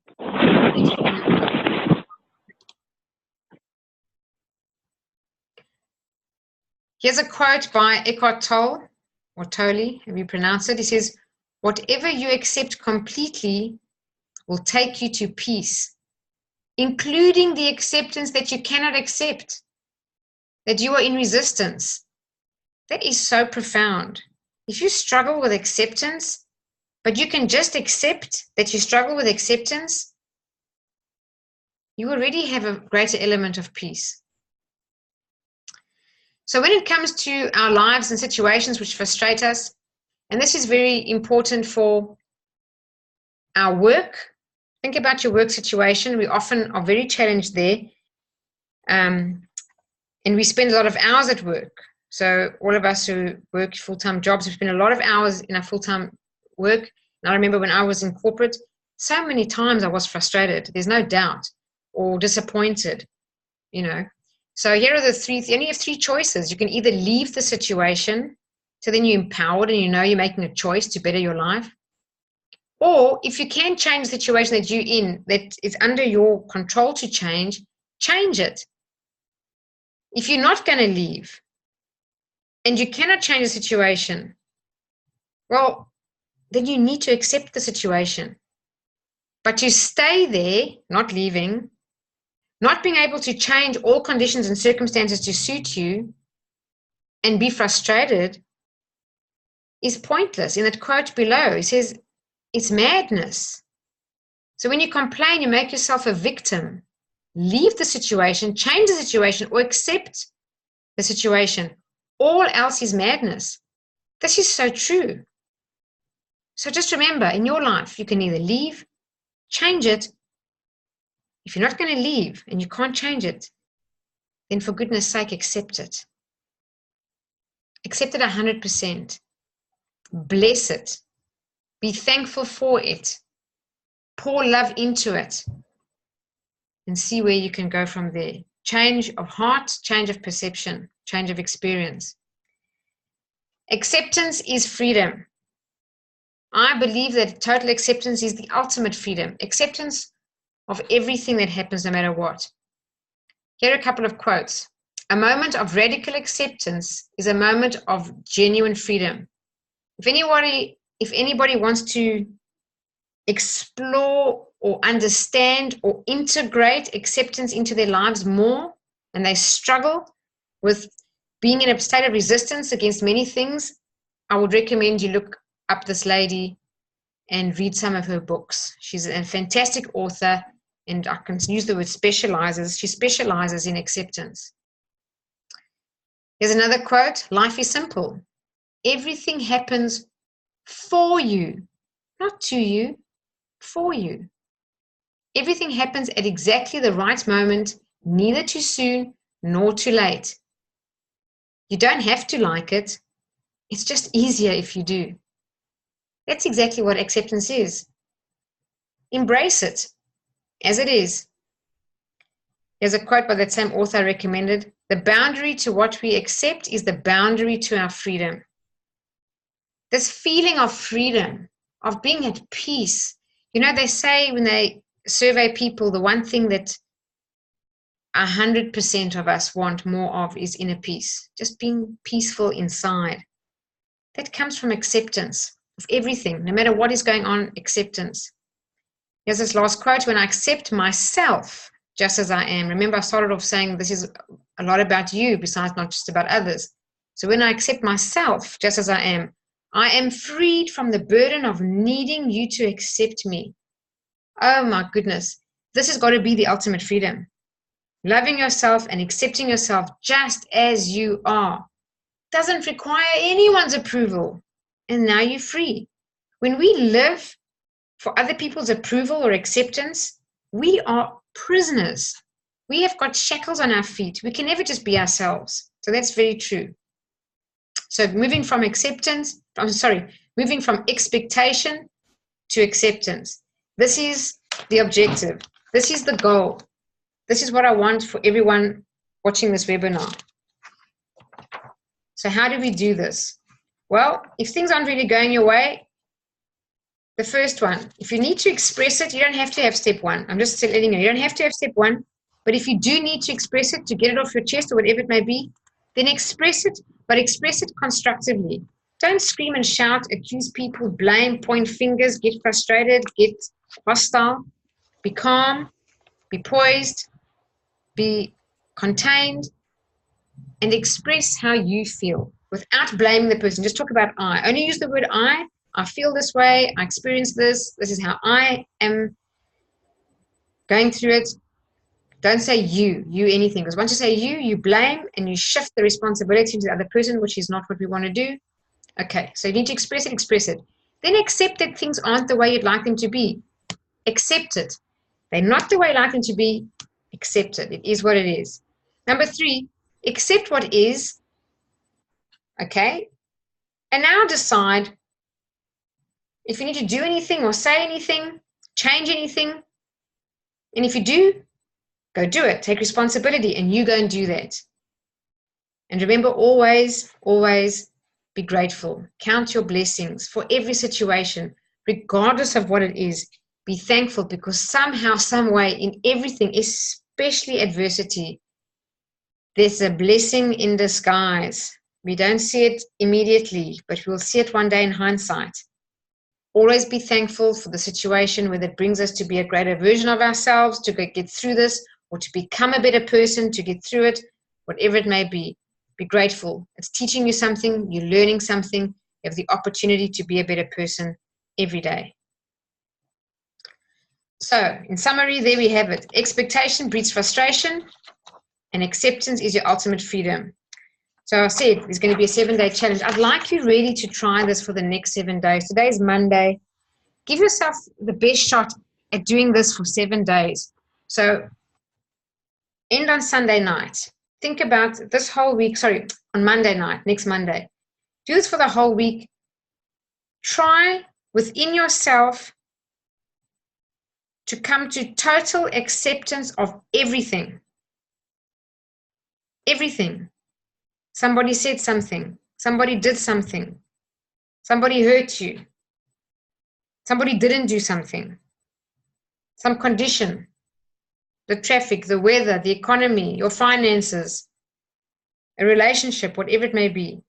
Here's a quote by Eckhart Tolle, or Tolle, have you pronounced it? He says, whatever you accept completely will take you to peace, including the acceptance that you cannot accept, that you are in resistance. That is so profound. If you struggle with acceptance, but you can just accept that you struggle with acceptance, you already have a greater element of peace. So when it comes to our lives and situations which frustrate us, and this is very important for our work, think about your work situation. We often are very challenged there, and we spend a lot of hours at work. So all of us who work full-time jobs, we spend a lot of hours in our full-time work. And I remember when I was in corporate, so many times I was frustrated, there's no doubt, or disappointed, So here are the three, you only have three choices. You can either leave the situation, so then you're empowered and you're making a choice to better your life. Or if you can change the situation that you're in, that is under your control to change it. If you're not going to leave and you cannot change the situation, well, then you need to accept the situation. But to stay there, not leaving, not being able to change all conditions and circumstances to suit you and be frustrated is pointless. In that quote below, he says, it's madness. So when you complain, you make yourself a victim. Leave the situation, change the situation, or accept the situation. All else is madness. This is so true. So just remember, in your life, you can either leave, change it. If you're not going to leave and you can't change it, then for goodness sake, accept it. Accept it 100%. Bless it. Be thankful for it. Pour love into it. And see where you can go from there. Change of heart, change of perception, change of experience. Acceptance is freedom. I believe that total acceptance is the ultimate freedom. Acceptance of everything that happens, no matter what. Here are a couple of quotes. A moment of radical acceptance is a moment of genuine freedom. If anybody wants to explore or understand or integrate acceptance into their lives more, and they struggle with being in a state of resistance against many things, I would recommend you look up this lady and read some of her books. She's a fantastic author, and I can use the word specializes. She specializes in acceptance. Here's another quote. Life is simple. Everything happens for you, not to you, for you. Everything happens at exactly the right moment, neither too soon nor too late. You don't have to like it. It's just easier if you do. That's exactly what acceptance is. Embrace it as it is. There's a quote by that same author I recommended. The boundary to what we accept is the boundary to our freedom. This feeling of freedom, of being at peace. You know, they say when they survey people, the one thing that 100% of us want more of is inner peace, just being peaceful inside. That comes from acceptance of everything, no matter what is going on, acceptance. Here's this last quote. When I accept myself just as I am. Remember, I started off saying this is a lot about you besides not just about others. So when I accept myself just as I am freed from the burden of needing you to accept me. Oh my goodness. This has got to be the ultimate freedom. Loving yourself and accepting yourself just as you are doesn't require anyone's approval. And now you're free. When we live for other people's approval or acceptance, we are prisoners. We have got shackles on our feet. We can never just be ourselves. So that's very true. So moving from expectation to acceptance. This is the objective. This is the goal. This is what I want for everyone watching this webinar. So how do we do this? Well, if things aren't really going your way, the first one, if you need to express it, you don't have to have step one. I'm just letting you don't have to have step one. But if you do need to express it, to get it off your chest or whatever it may be, then express it, but express it constructively. Don't scream and shout, accuse people, blame, point fingers, get frustrated, get hostile. Be calm, be poised, be contained, and express how you feel without blaming the person. Just talk about I. Only use the word I feel this way, I experience this, this is how I am going through it. Don't say you anything, because once you say you blame and you shift the responsibility to the other person, which is not what we want to do. Okay, so you need to express it. Then accept that things aren't the way you'd like them to be. Accept it. They're not the way you'd like them to be. Accept it. It is what it is. Number 3, accept what is. Okay, and now decide if you need to do anything or say anything, change anything. And if you do, go do it. Take responsibility and you go and do that. And remember, always, always be grateful. Count your blessings for every situation, regardless of what it is. Be thankful, because somehow, some way, in everything, especially adversity, there's a blessing in disguise. We don't see it immediately, but we'll see it one day in hindsight. Always be thankful for the situation, whether it brings us to be a greater version of ourselves, to get through this, or to become a better person, to get through it, whatever it may be. Be grateful. It's teaching you something, you're learning something, you have the opportunity to be a better person every day. So, in summary, there we have it. Expectation breeds frustration, and acceptance is your ultimate freedom. So I said, there's going to be a 7-day challenge. I'd like you really to try this for the next 7 days. Today is Monday. Give yourself the best shot at doing this for 7 days. So end on Sunday night. Think about this whole week, on Monday night, next Monday. Do this for the whole week. Try within yourself to come to total acceptance of everything. Everything. Somebody said something. Somebody did something. Somebody hurt you. Somebody didn't do something. Some condition. The traffic, the weather, the economy, your finances, a relationship, whatever it may be.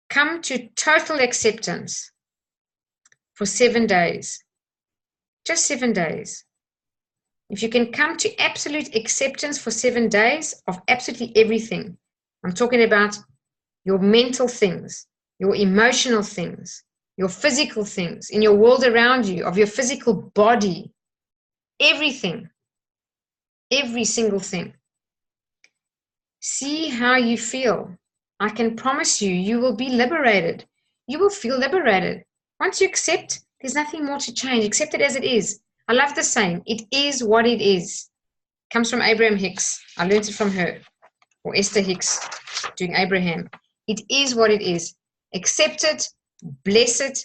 Come to total acceptance for 7 days. Just 7 days. If you can come to absolute acceptance for 7 days of absolutely everything, I'm talking about your mental things, your emotional things, your physical things, in your world around you, of your physical body, everything, every single thing. See how you feel. I can promise you, you will be liberated. You will feel liberated. Once you accept, there's nothing more to change. Accept it as it is. I love the saying, it is what it is. It comes from Abraham Hicks. I learned it from her, or Esther Hicks doing Abraham. It is what it is. Accept it, bless it,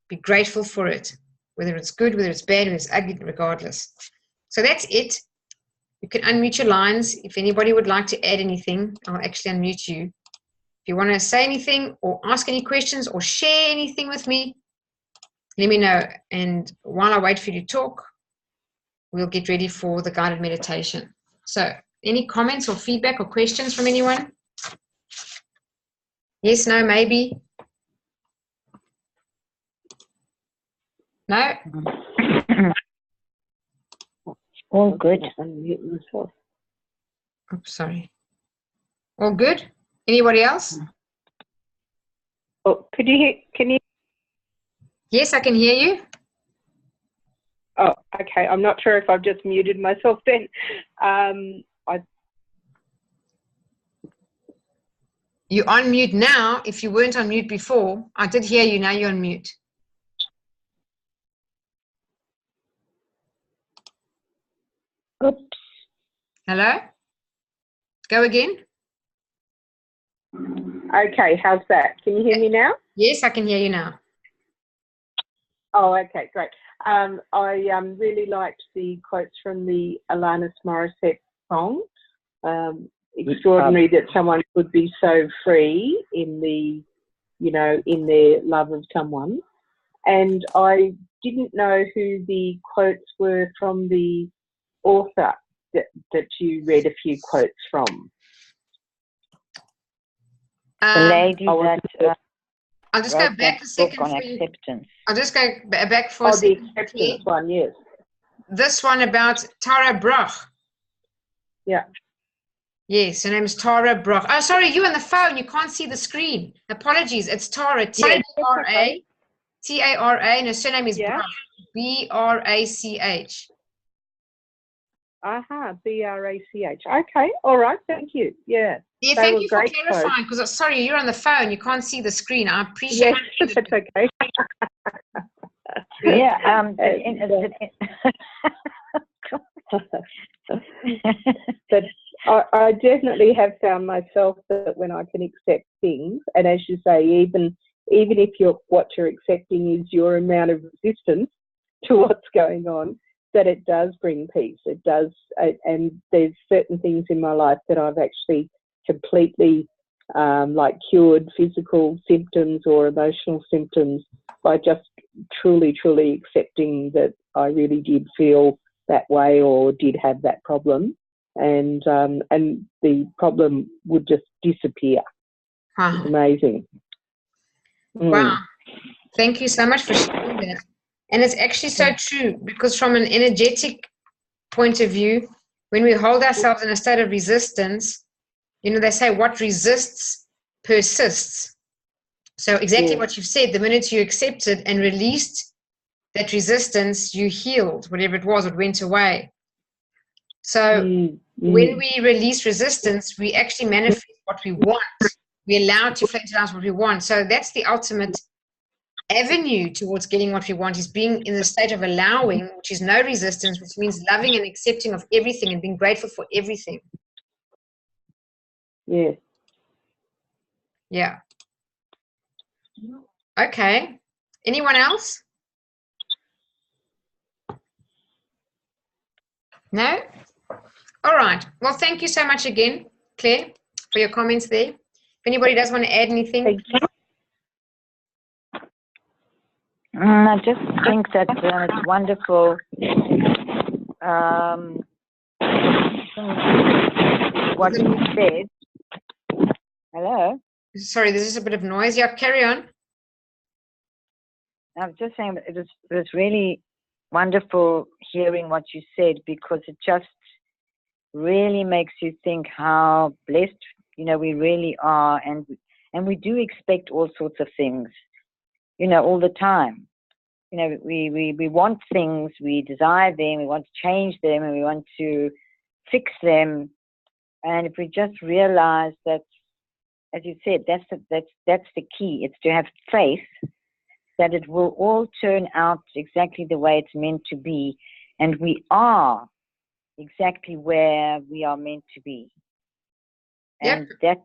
be grateful for it. Whether it's good, whether it's bad, whether it's ugly, regardless. So that's it. You can unmute your lines. If anybody would like to add anything, I'll actually unmute you. If you want to say anything or ask any questions or share anything with me, let me know. And while I wait for you to talk, we'll get ready for the guided meditation. So, any comments or feedback or questions from anyone? Yes, no, maybe? No? All good. Oh, sorry. All good? Anybody else? Oh, could you hear? Can you? Yes, I can hear you. Oh, okay. I'm not sure if I've just muted myself then. You're on mute now. If you weren't on mute before, I did hear you. Now you're on mute. Oops. Hello? Go again. Okay, how's that? Can you hear me now? Yes, I can hear you now. Oh, okay, great. I really liked the quotes from the Alanis Morissette song. Extraordinary that someone could be so free in the, in their love of someone. And I didn't know who the quotes were from the author that you read a few quotes from. The lady that I'll just go back a second on for you. acceptance. I'll just go back for a second. The acceptance one, yes. This one about Tara Brach. Yeah. Yes, her name is Tara Brach. Oh, sorry, you're on the phone. You can't see the screen. Apologies. It's Tara, T-A-R-A, T-A-R-A, and her surname is Brach, B-R-A-C-H. B-R-A-C-H. Okay, all right, thank you. Yeah. Yeah, thank you for clarifying, because sorry, you're on the phone. You can't see the screen. I appreciate it. Yes, that's okay. Yeah. But I definitely have found myself that when I can accept things, and as you say, even if what you're accepting is your amount of resistance to what's going on, that it does bring peace. It does, and there's certain things in my life that I've actually completely cured physical symptoms or emotional symptoms by just truly accepting that I really did feel that way or did have that problem, and the problem would just disappear. Wow. It's amazing. Wow. Thank you so much for sharing that. And it's actually so true, because from an energetic point of view, when we hold ourselves in a state of resistance, they say what resists persists. So exactly what you've said, the minute you accepted and released that resistance, you healed whatever it was, it went away. So when we release resistance, we actually manifest what we want. We allow it to flow into us what we want. So that's the ultimate avenue towards getting what we want, is being in the state of allowing, which is no resistance, which means loving and accepting of everything and being grateful for everything. Yes. Yeah. Okay. Anyone else? No? All right. Well, thank you so much again, Claire, for your comments there. If anybody does want to add anything. I I just think that it's wonderful. What you said. Hello? Sorry, there's just a bit of noise. Yeah, carry on. I was just saying that it was really wonderful hearing what you said, because it just really makes you think how blessed, we really are, and we do expect all sorts of things, all the time. We want things, we desire them, we want to change them, and we want to fix them. And if we just realize that, as you said, that's the key. It's to have faith that it will all turn out exactly the way it's meant to be, and we are exactly where we are meant to be. And that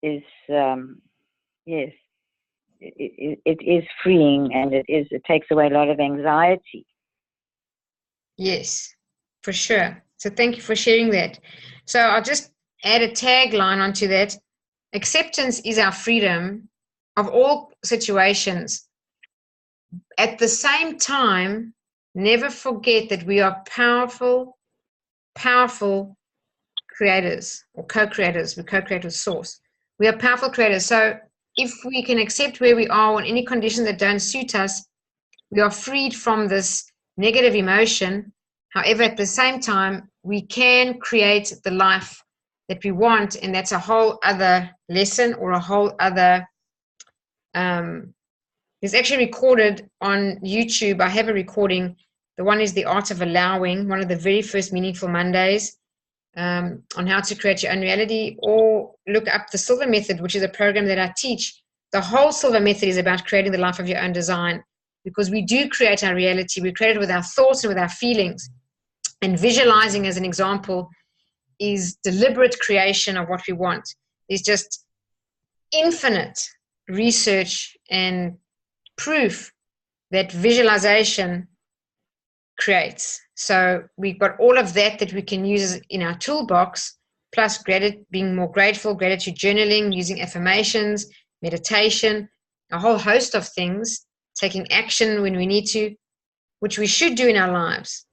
is, yes, it is freeing, and it takes away a lot of anxiety. Yes, for sure. So thank you for sharing that. So I'll just add a tagline onto that. Acceptance is our freedom of all situations. At the same time, never forget that we are powerful creators or co-creators. We co-create with source. We are powerful creators. So if we can accept where we are in any conditions that don't suit us, we are freed from this negative emotion. However, at the same time, we can create the life that we want, and that's a whole other lesson or a whole other it's actually recorded on YouTube. I have a recording. The one is The Art of Allowing, one of the very first Meaningful Mondays, on how to create your own reality, or look up the Silva Method, which is a program that I teach. The whole Silva Method is about creating the life of your own design, because we do create our reality. We create it with our thoughts and with our feelings. And visualizing, as an example, is deliberate creation of what we want. There's just infinite research and proof that visualization creates. So we've got all of that we can use in our toolbox, plus being more grateful, gratitude journaling, using affirmations, meditation, a whole host of things, taking action when we need to, which we should do in our lives.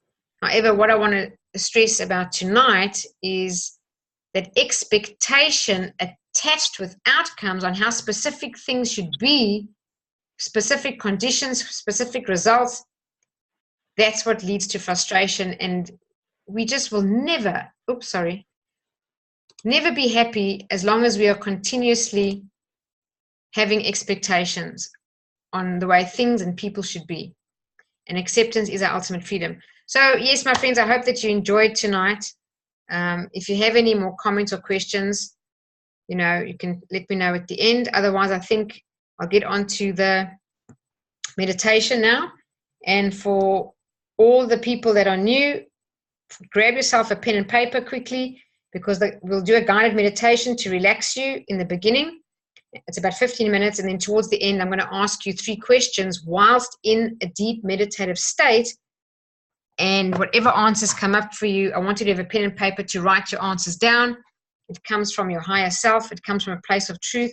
However, what I want to stress about tonight is that expectation attached with outcomes on how specific things should be, specific conditions, specific results, that's what leads to frustration. And we just will never be happy as long as we are continuously having expectations on the way things and people should be. And acceptance is our ultimate freedom. So yes, my friends, I hope that you enjoyed tonight. If you have any more comments or questions, you can let me know at the end. Otherwise, I think I'll get on to the meditation now. And for all the people that are new, grab yourself a pen and paper quickly, because we'll do a guided meditation to relax you in the beginning. It's about 15 minutes, and then towards the end, I'm going to ask you 3 questions whilst in a deep meditative state. And whatever answers come up for you, I want you to have a pen and paper to write your answers down. It comes from your higher self. It comes from a place of truth.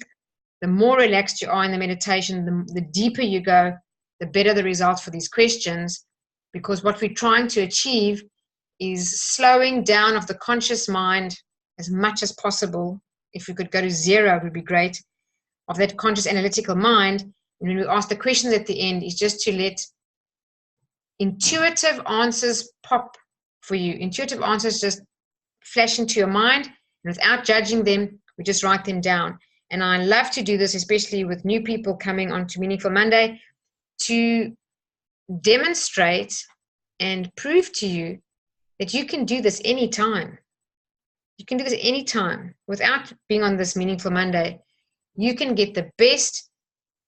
The more relaxed you are in the meditation, the deeper you go, the better the results for these questions. Because what we're trying to achieve is slowing down of the conscious mind as much as possible. If we could go to 0, it would be great, of that conscious analytical mind. And when we ask the questions at the end, is just to let intuitive answers pop for you. Intuitive answers just flash into your mind, and without judging them, we just write them down. And I love to do this, especially with new people coming onto Meaningful Monday, to demonstrate and prove to you that you can do this anytime. You can do this anytime without being on this Meaningful Monday. You can get the best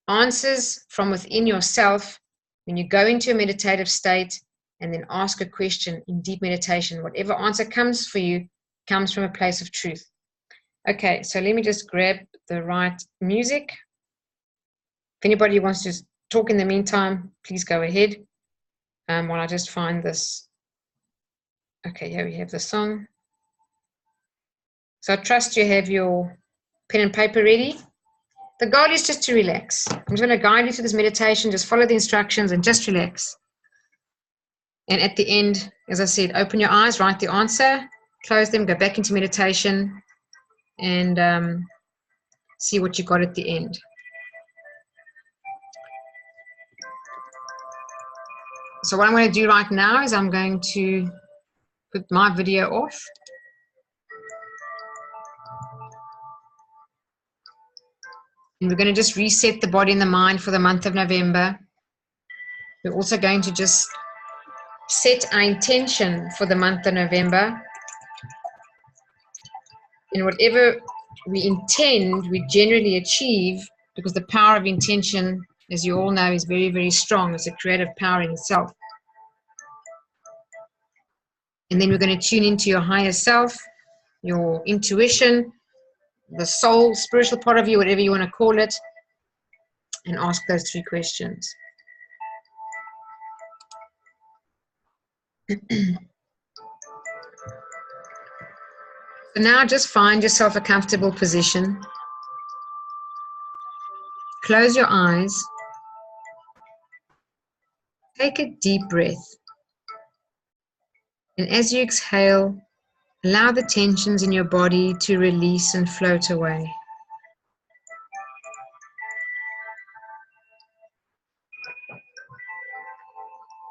answers from within yourself when you go into a meditative state and then ask a question in deep meditation. Whatever answer comes for you comes from a place of truth. Okay, so let me just grab the right music. If anybody wants to talk in the meantime, please go ahead while I just find this. Okay, here we have the song. So I trust you have your pen and paper ready. The goal is just to relax. I'm just going to guide you through this meditation. Just follow the instructions and just relax. And at the end, as I said, open your eyes, write the answer, close them, go back into meditation, and see what you got at the end. So what I'm going to do right now is I'm going to put my video off. And we're going to just reset the body and the mind for the month of November. We're also going to just set our intention for the month of November. And whatever we intend, we generally achieve, because the power of intention, as you all know, is very, very strong. It's a creative power in itself. And then we're going to tune into your higher self, your intuition, the soul, spiritual part of you, whatever you want to call it, and ask those 3 questions. So now just find yourself a comfortable position. Close your eyes. Take a deep breath. And as you exhale, allow the tensions in your body to release and float away.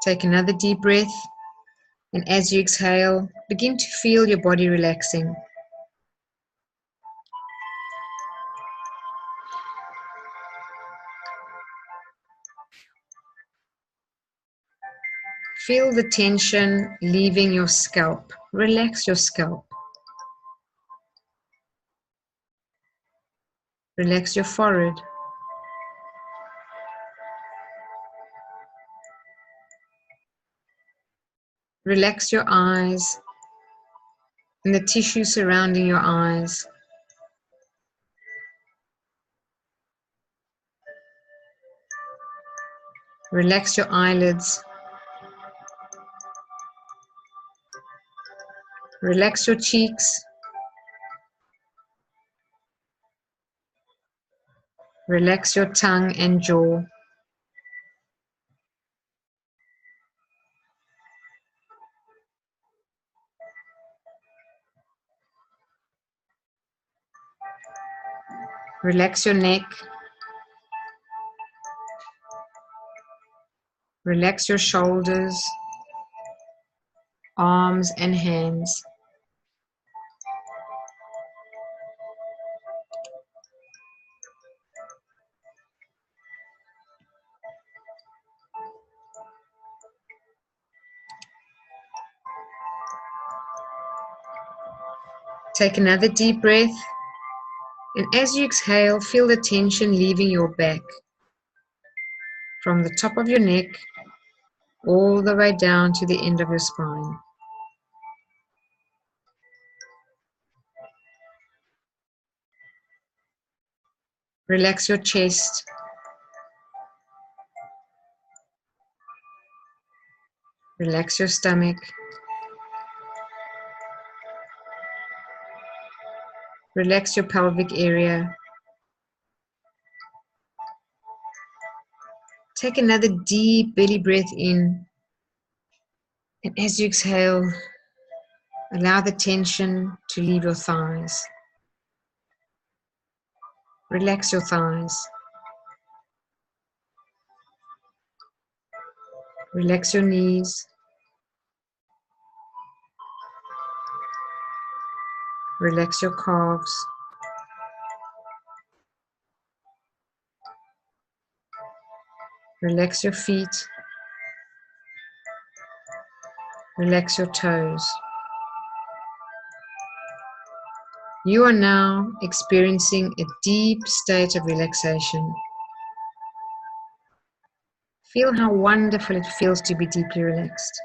Take another deep breath. And as you exhale, begin to feel your body relaxing. Feel the tension leaving your scalp. Relax your scalp. Relax your forehead. Relax your eyes and the tissue surrounding your eyes. Relax your eyelids. Relax your cheeks. Relax your tongue and jaw. Relax your neck. Relax your shoulders, arms and hands. Take another deep breath, and as you exhale, feel the tension leaving your back, from the top of your neck all the way down to the end of your spine. Relax your chest. Relax your stomach. Relax your pelvic area. Take another deep belly breath in. And as you exhale, allow the tension to leave your thighs. Relax your thighs. Relax your knees. Relax your calves. Relax your feet. Relax your toes. You are now experiencing a deep state of relaxation. Feel how wonderful it feels to be deeply relaxed.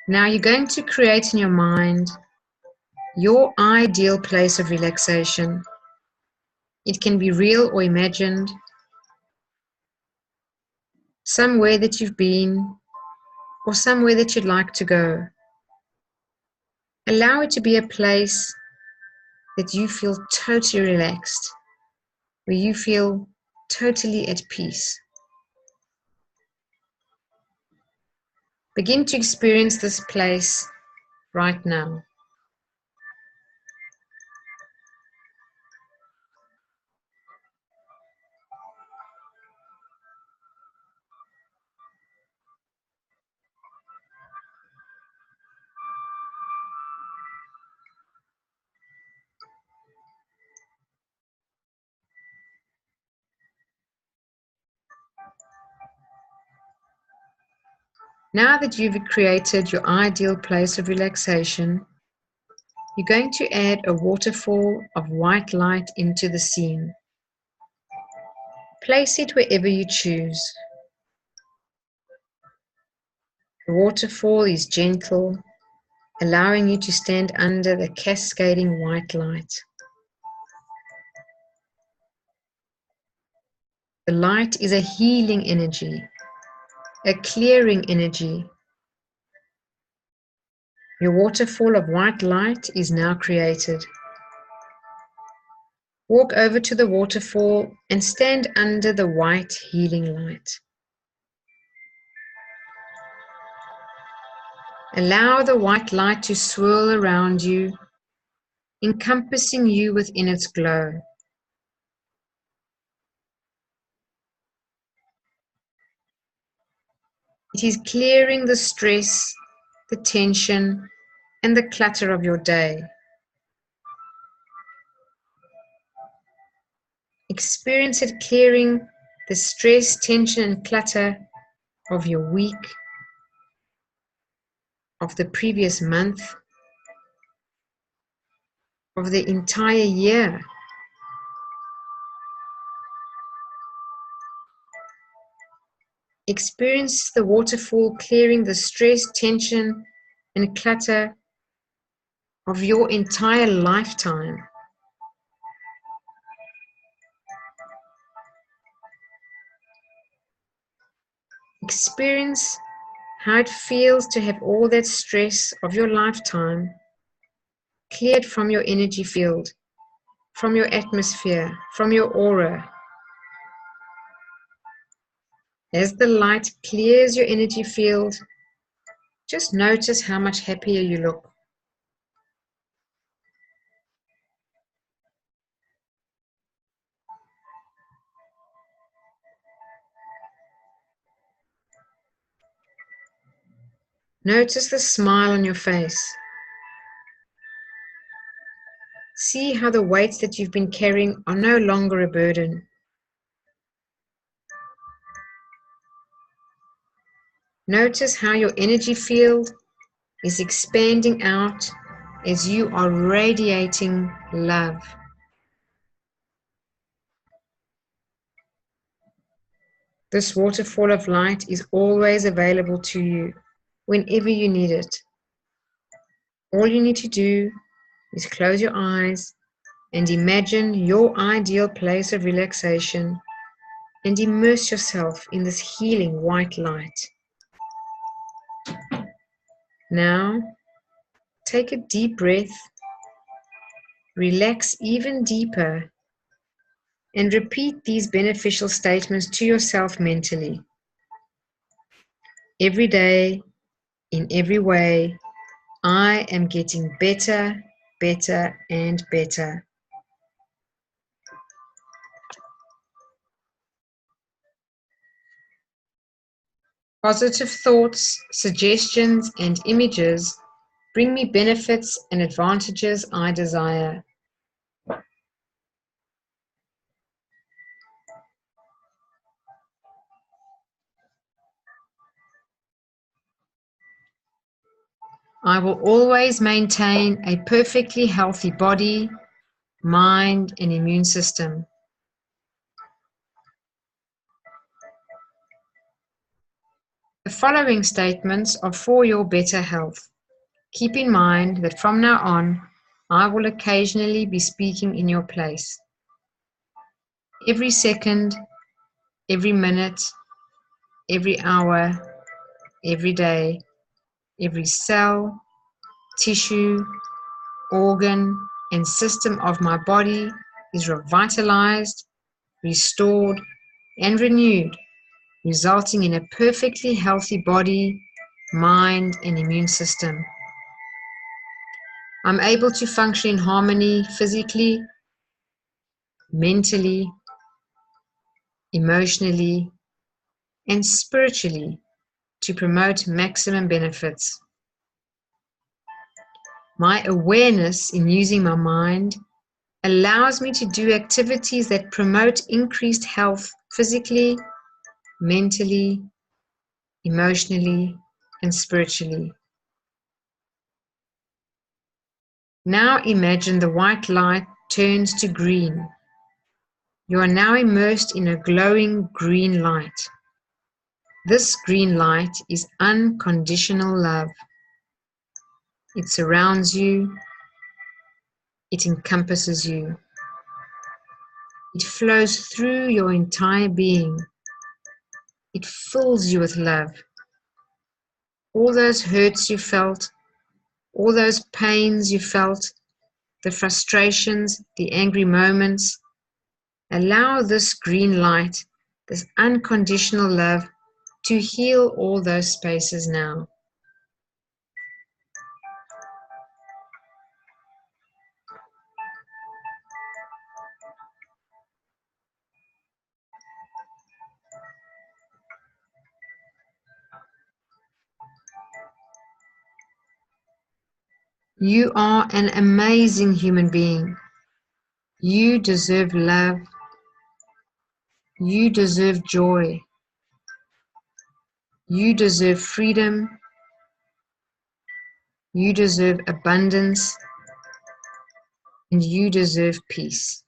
Now you're going to create in your mind your ideal place of relaxation. It can be real or imagined, somewhere that you've been or somewhere that you'd like to go. Allow it to be a place that you feel totally relaxed, where you feel totally at peace. Begin to experience this place right now. Now that you've created your ideal place of relaxation, you're going to add a waterfall of white light into the scene. Place it wherever you choose. The waterfall is gentle, allowing you to stand under the cascading white light. The light is a healing energy, a clearing energy. Your waterfall of white light is now created. Walk over to the waterfall and stand under the white healing light. Allow the white light to swirl around you, encompassing you within its glow. It is clearing the stress, the tension, and the clutter of your day. Experience it clearing the stress, tension, and clutter of your week, of the previous month, of the entire year. Experience the waterfall clearing the stress, tension, and clutter of your entire lifetime. Experience how it feels to have all that stress of your lifetime cleared from your energy field, from your atmosphere, from your aura. As the light clears your energy field, just notice how much happier you look. Notice the smile on your face. See how the weights that you've been carrying are no longer a burden. Notice how your energy field is expanding out as you are radiating love. This waterfall of light is always available to you whenever you need it. All you need to do is close your eyes and imagine your ideal place of relaxation and immerse yourself in this healing white light. Now, take a deep breath, relax even deeper, and repeat these beneficial statements to yourself mentally. Every day, in every way, I am getting better, better, and better. Positive thoughts, suggestions, and images bring me benefits and advantages I desire. I will always maintain a perfectly healthy body, mind, and immune system. The following statements are for your better health. Keep in mind that from now on, I will occasionally be speaking in your place. Every second, every minute, every hour, every day, every cell, tissue, organ, and system of my body is revitalized, restored, and renewed, resulting in a perfectly healthy body, mind, and immune system. I'm able to function in harmony physically, mentally, emotionally, and spiritually to promote maximum benefits. My awareness in using my mind allows me to do activities that promote increased health physically, mentally, emotionally, and spiritually. Now imagine the white light turns to green. You are now immersed in a glowing green light. This green light is unconditional love. It surrounds you. It encompasses you. It flows through your entire being. It fills you with love. All those hurts you felt, all those pains you felt, the frustrations, the angry moments, allow this green light, this unconditional love, to heal all those spaces now. You are an amazing human being. You deserve love. You deserve joy. You deserve freedom. You deserve abundance. And you deserve peace.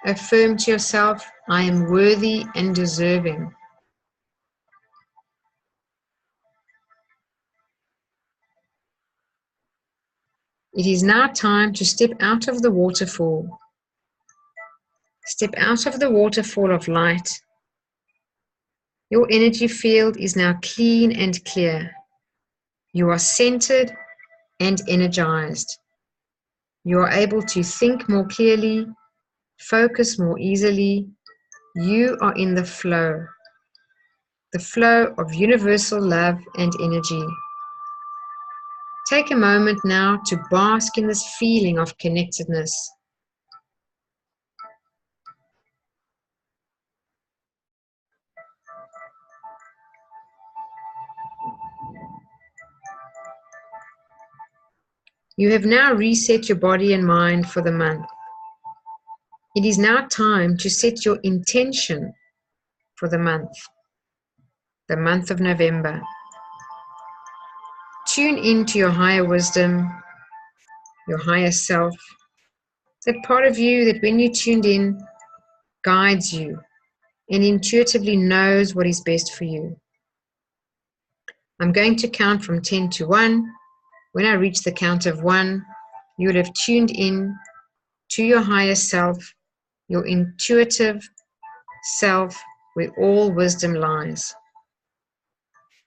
Affirm to yourself, I am worthy and deserving. It is now time to step out of the waterfall. Step out of the waterfall of light. Your energy field is now clean and clear. You are centered and energized. You are able to think more clearly, focus more easily. You are in the flow of universal love and energy. Take a moment now to bask in this feeling of connectedness. You have now reset your body and mind for the month. It is now time to set your intention for the month of November. Tune into your higher wisdom, your higher self, that part of you that when you tuned in guides you and intuitively knows what is best for you. I'm going to count from 10 to 1. When I reach the count of 1, you will have tuned in to your higher self, your intuitive self, where all wisdom lies.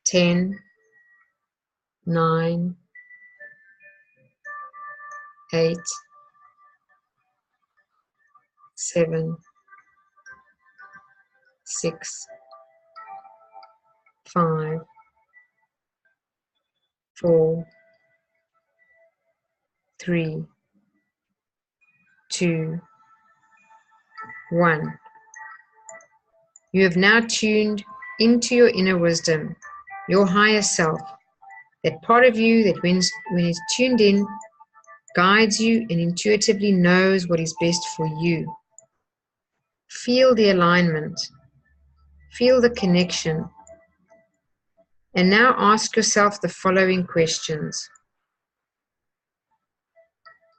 10, 9, 8, 7, 6, 5, 4, 3, 2, 1. You have now tuned into your inner wisdom, your higher self, that part of you that when it's tuned in, guides you and intuitively knows what is best for you. Feel the alignment. Feel the connection. And now ask yourself the following questions.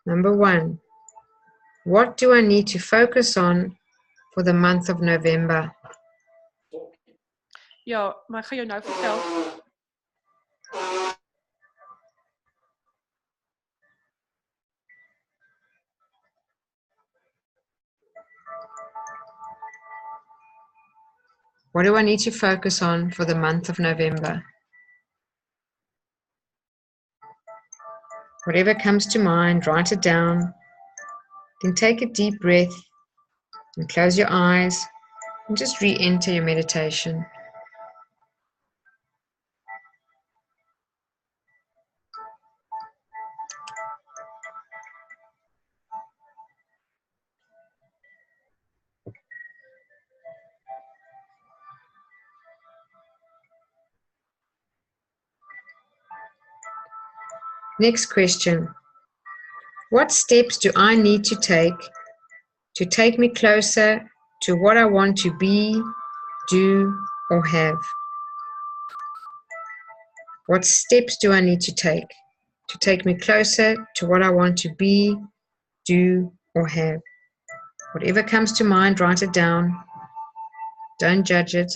Number 1, what do I need to focus on for the month of November? Ja, maar ik ga jou nou vertel. What do I need to focus on for the month of November? Whatever comes to mind, write it down. Then take a deep breath and close your eyes and just re-enter your meditation. Next question. What steps do I need to take me closer to what I want to be, do, or have? What steps do I need to take me closer to what I want to be, do, or have? Whatever comes to mind, write it down. Don't judge it.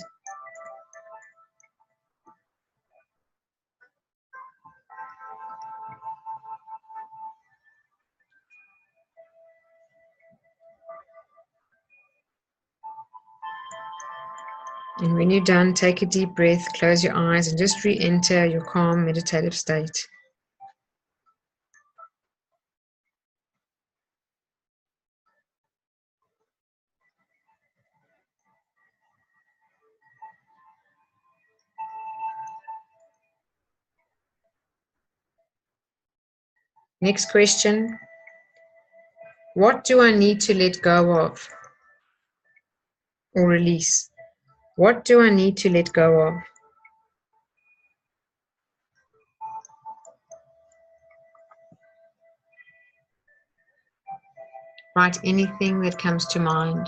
And when you're done, take a deep breath, close your eyes, and just re-enter your calm meditative state. Next question. What do I need to let go of or release? What do I need to let go of? Write anything that comes to mind.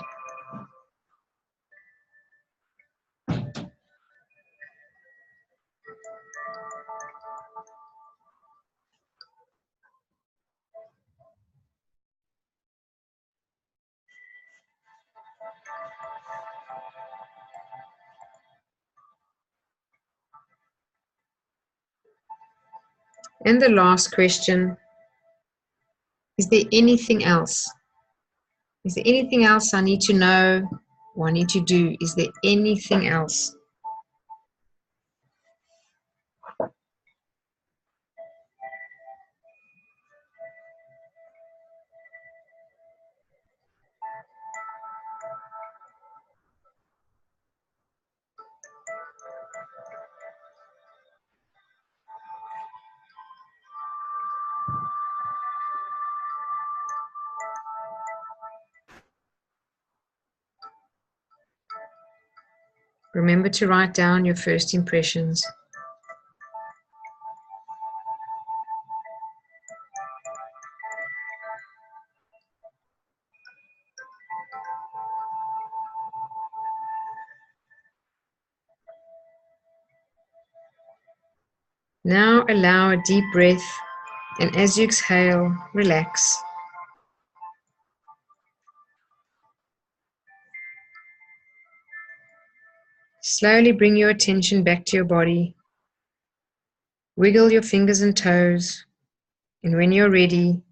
And the last question, is there anything else? Is there anything else I need to know or I need to do? Is there anything else? Remember to write down your first impressions. Now allow a deep breath, and as you exhale, relax. Slowly bring your attention back to your body. Wiggle your fingers and toes, and when you're ready, you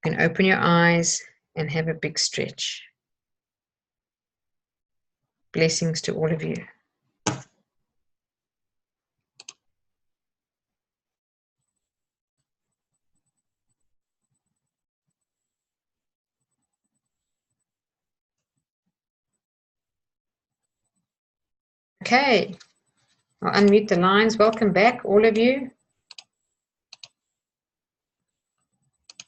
can open your eyes and have a big stretch. Blessings to all of you. Okay, I'll unmute the lines. Welcome back, all of you.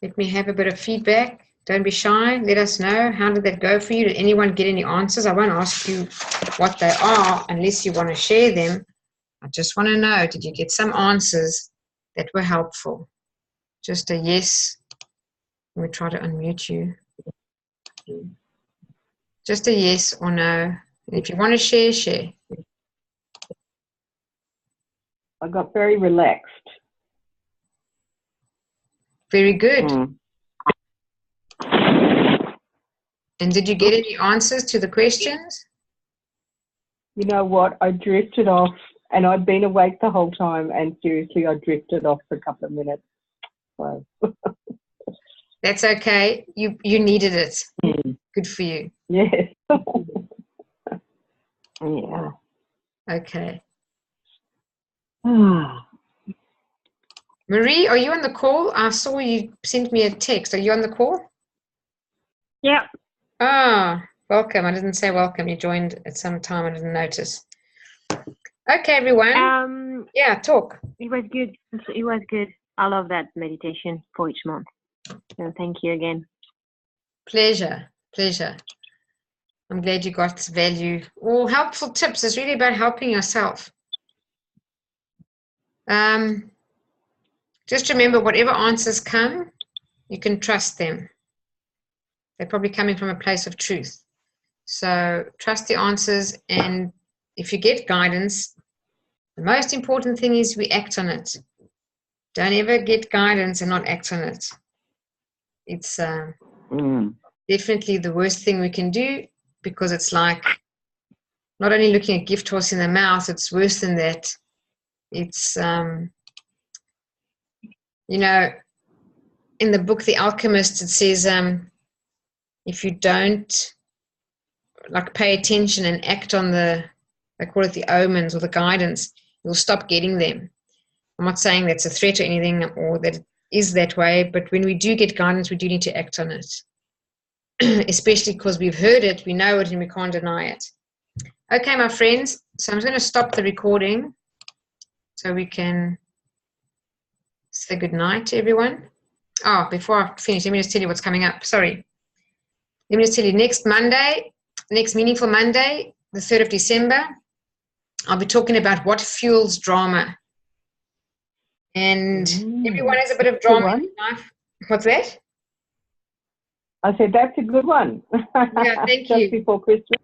Let me have a bit of feedback. Don't be shy. Let us know. How did that go for you? Did anyone get any answers? I won't ask you what they are unless you want to share them. I just want to know, did you get some answers that were helpful? Just a yes. Let me try to unmute you. Just a yes or no. And if you want to share, share. I got very relaxed. Very good. And did you get any answers to the questions? You know what? I drifted off, and I'd been awake the whole time, and seriously, I drifted off for a couple of minutes. So. That's okay. You needed it. Good for you. Yes. Yeah. Okay. Marie, are you on the call? I saw you sent me a text. Are you on the call? Yeah. Ah, welcome. I didn't say welcome. You joined at some time. I didn't notice. Okay, everyone. Yeah, talk. It was good. It was good. I love that meditation for each month. So thank you again. Pleasure. Pleasure. I'm glad you got value or helpful tips. It's really about helping yourself. Just remember, whatever answers come, you can trust them. They're probably coming from a place of truth. So trust the answers, and if you get guidance, the most important thing is we act on it. Don't ever get guidance and not act on it. It's definitely the worst thing we can do, because it's like not only looking a gift horse in the mouth, it's worse than that. It's, you know, in the book The Alchemist, it says, if you don't like pay attention and act on they call it the omens or the guidance, you'll stop getting them. I'm not saying that's a threat or anything, or that it is that way, but when we do get guidance, we do need to act on it. Especially because we've heard it, we know it, and we can't deny it. Okay, my friends, so I'm going to stop the recording so we can say goodnight to everyone. Oh, before I finish, let me just tell you what's coming up. Sorry. Let me just tell you, next Meaningful Monday, the 3rd of December, I'll be talking about what fuels drama. And everyone has a bit of drama in life. What's that? I said, that's a good one. Yeah, thank you. Just before Christmas.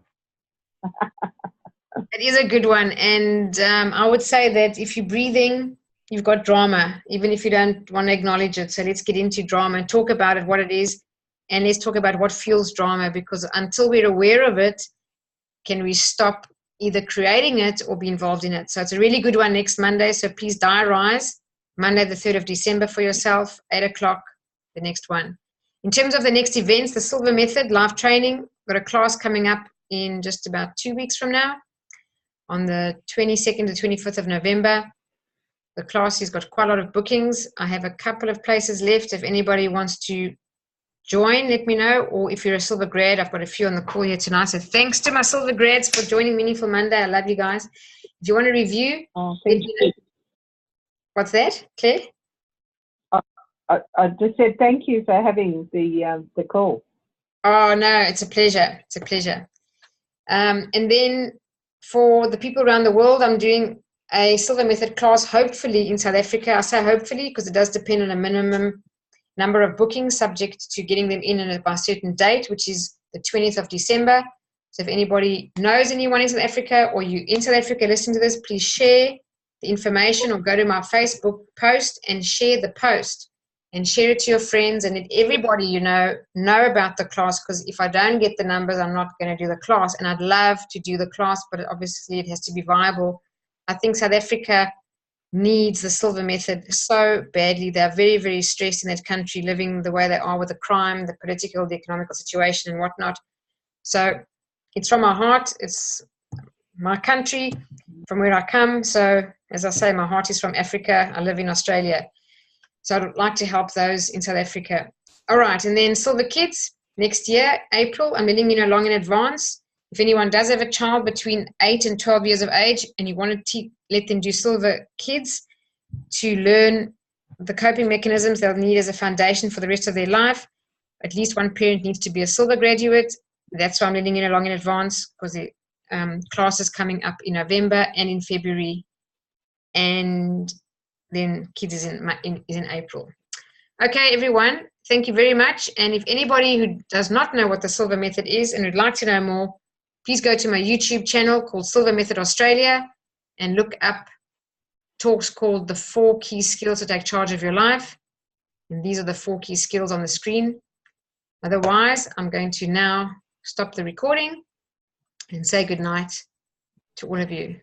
It is a good one. And I would say that if you're breathing, you've got drama, even if you don't want to acknowledge it. So let's get into drama and talk about it, what it is. And let's talk about what fuels drama, because until we're aware of it, can we stop either creating it or be involved in it? So it's a really good one next Monday. So please diarize Monday, the 3rd of December for yourself, 8 o'clock, the next one. In terms of the next events, the Silva Method, live training, got a class coming up in just about 2 weeks from now on the 22nd to 25th of November. The class has got quite a lot of bookings. I have a couple of places left. If anybody wants to join, let me know. Or if you're a Silva grad, I've got a few on the call here tonight. So thanks to my Silva grads for joining Meaningful Monday. I love you guys. If you want to review, let me know. What's that, Claire? I just said thank you for having the call. Oh, no, it's a pleasure. It's a pleasure. And then for the people around the world, I'm doing a Silva Method class, hopefully in South Africa. I say hopefully because it does depend on a minimum number of bookings, subject to getting them in by a certain date, which is the 20th of December. So if anybody knows anyone in South Africa, or you in South Africa listening to this, please share the information or go to my Facebook post and share the post and share it to your friends, and let everybody you know about the class, because if I don't get the numbers, I'm not going to do the class. And I'd love to do the class, but obviously it has to be viable. I think South Africa needs the Silva Method so badly. They're very, very stressed in that country, living the way they are with the crime, the political, the economical situation and whatnot. So it's from my heart. It's my country, from where I come. So as I say, my heart is from Africa. I live in Australia. So I'd like to help those in South Africa. All right, and then Silva Kids, next year, April, I'm letting you know long in advance. If anyone does have a child between 8 and 12 years of age and you want to let them do Silva Kids to learn the coping mechanisms they'll need as a foundation for the rest of their life, at least one parent needs to be a Silva graduate. That's why I'm letting you know long in advance, because the class is coming up in November and in February, and then Kids is in April. Okay, everyone, thank you very much. And if anybody who does not know what the Silva Method is and would like to know more, please go to my YouTube channel called Silva Method Australia and look up talks called The 4 Key Skills to Take Charge of Your Life. And these are the 4 key skills on the screen. Otherwise, I'm going to now stop the recording and say goodnight to all of you.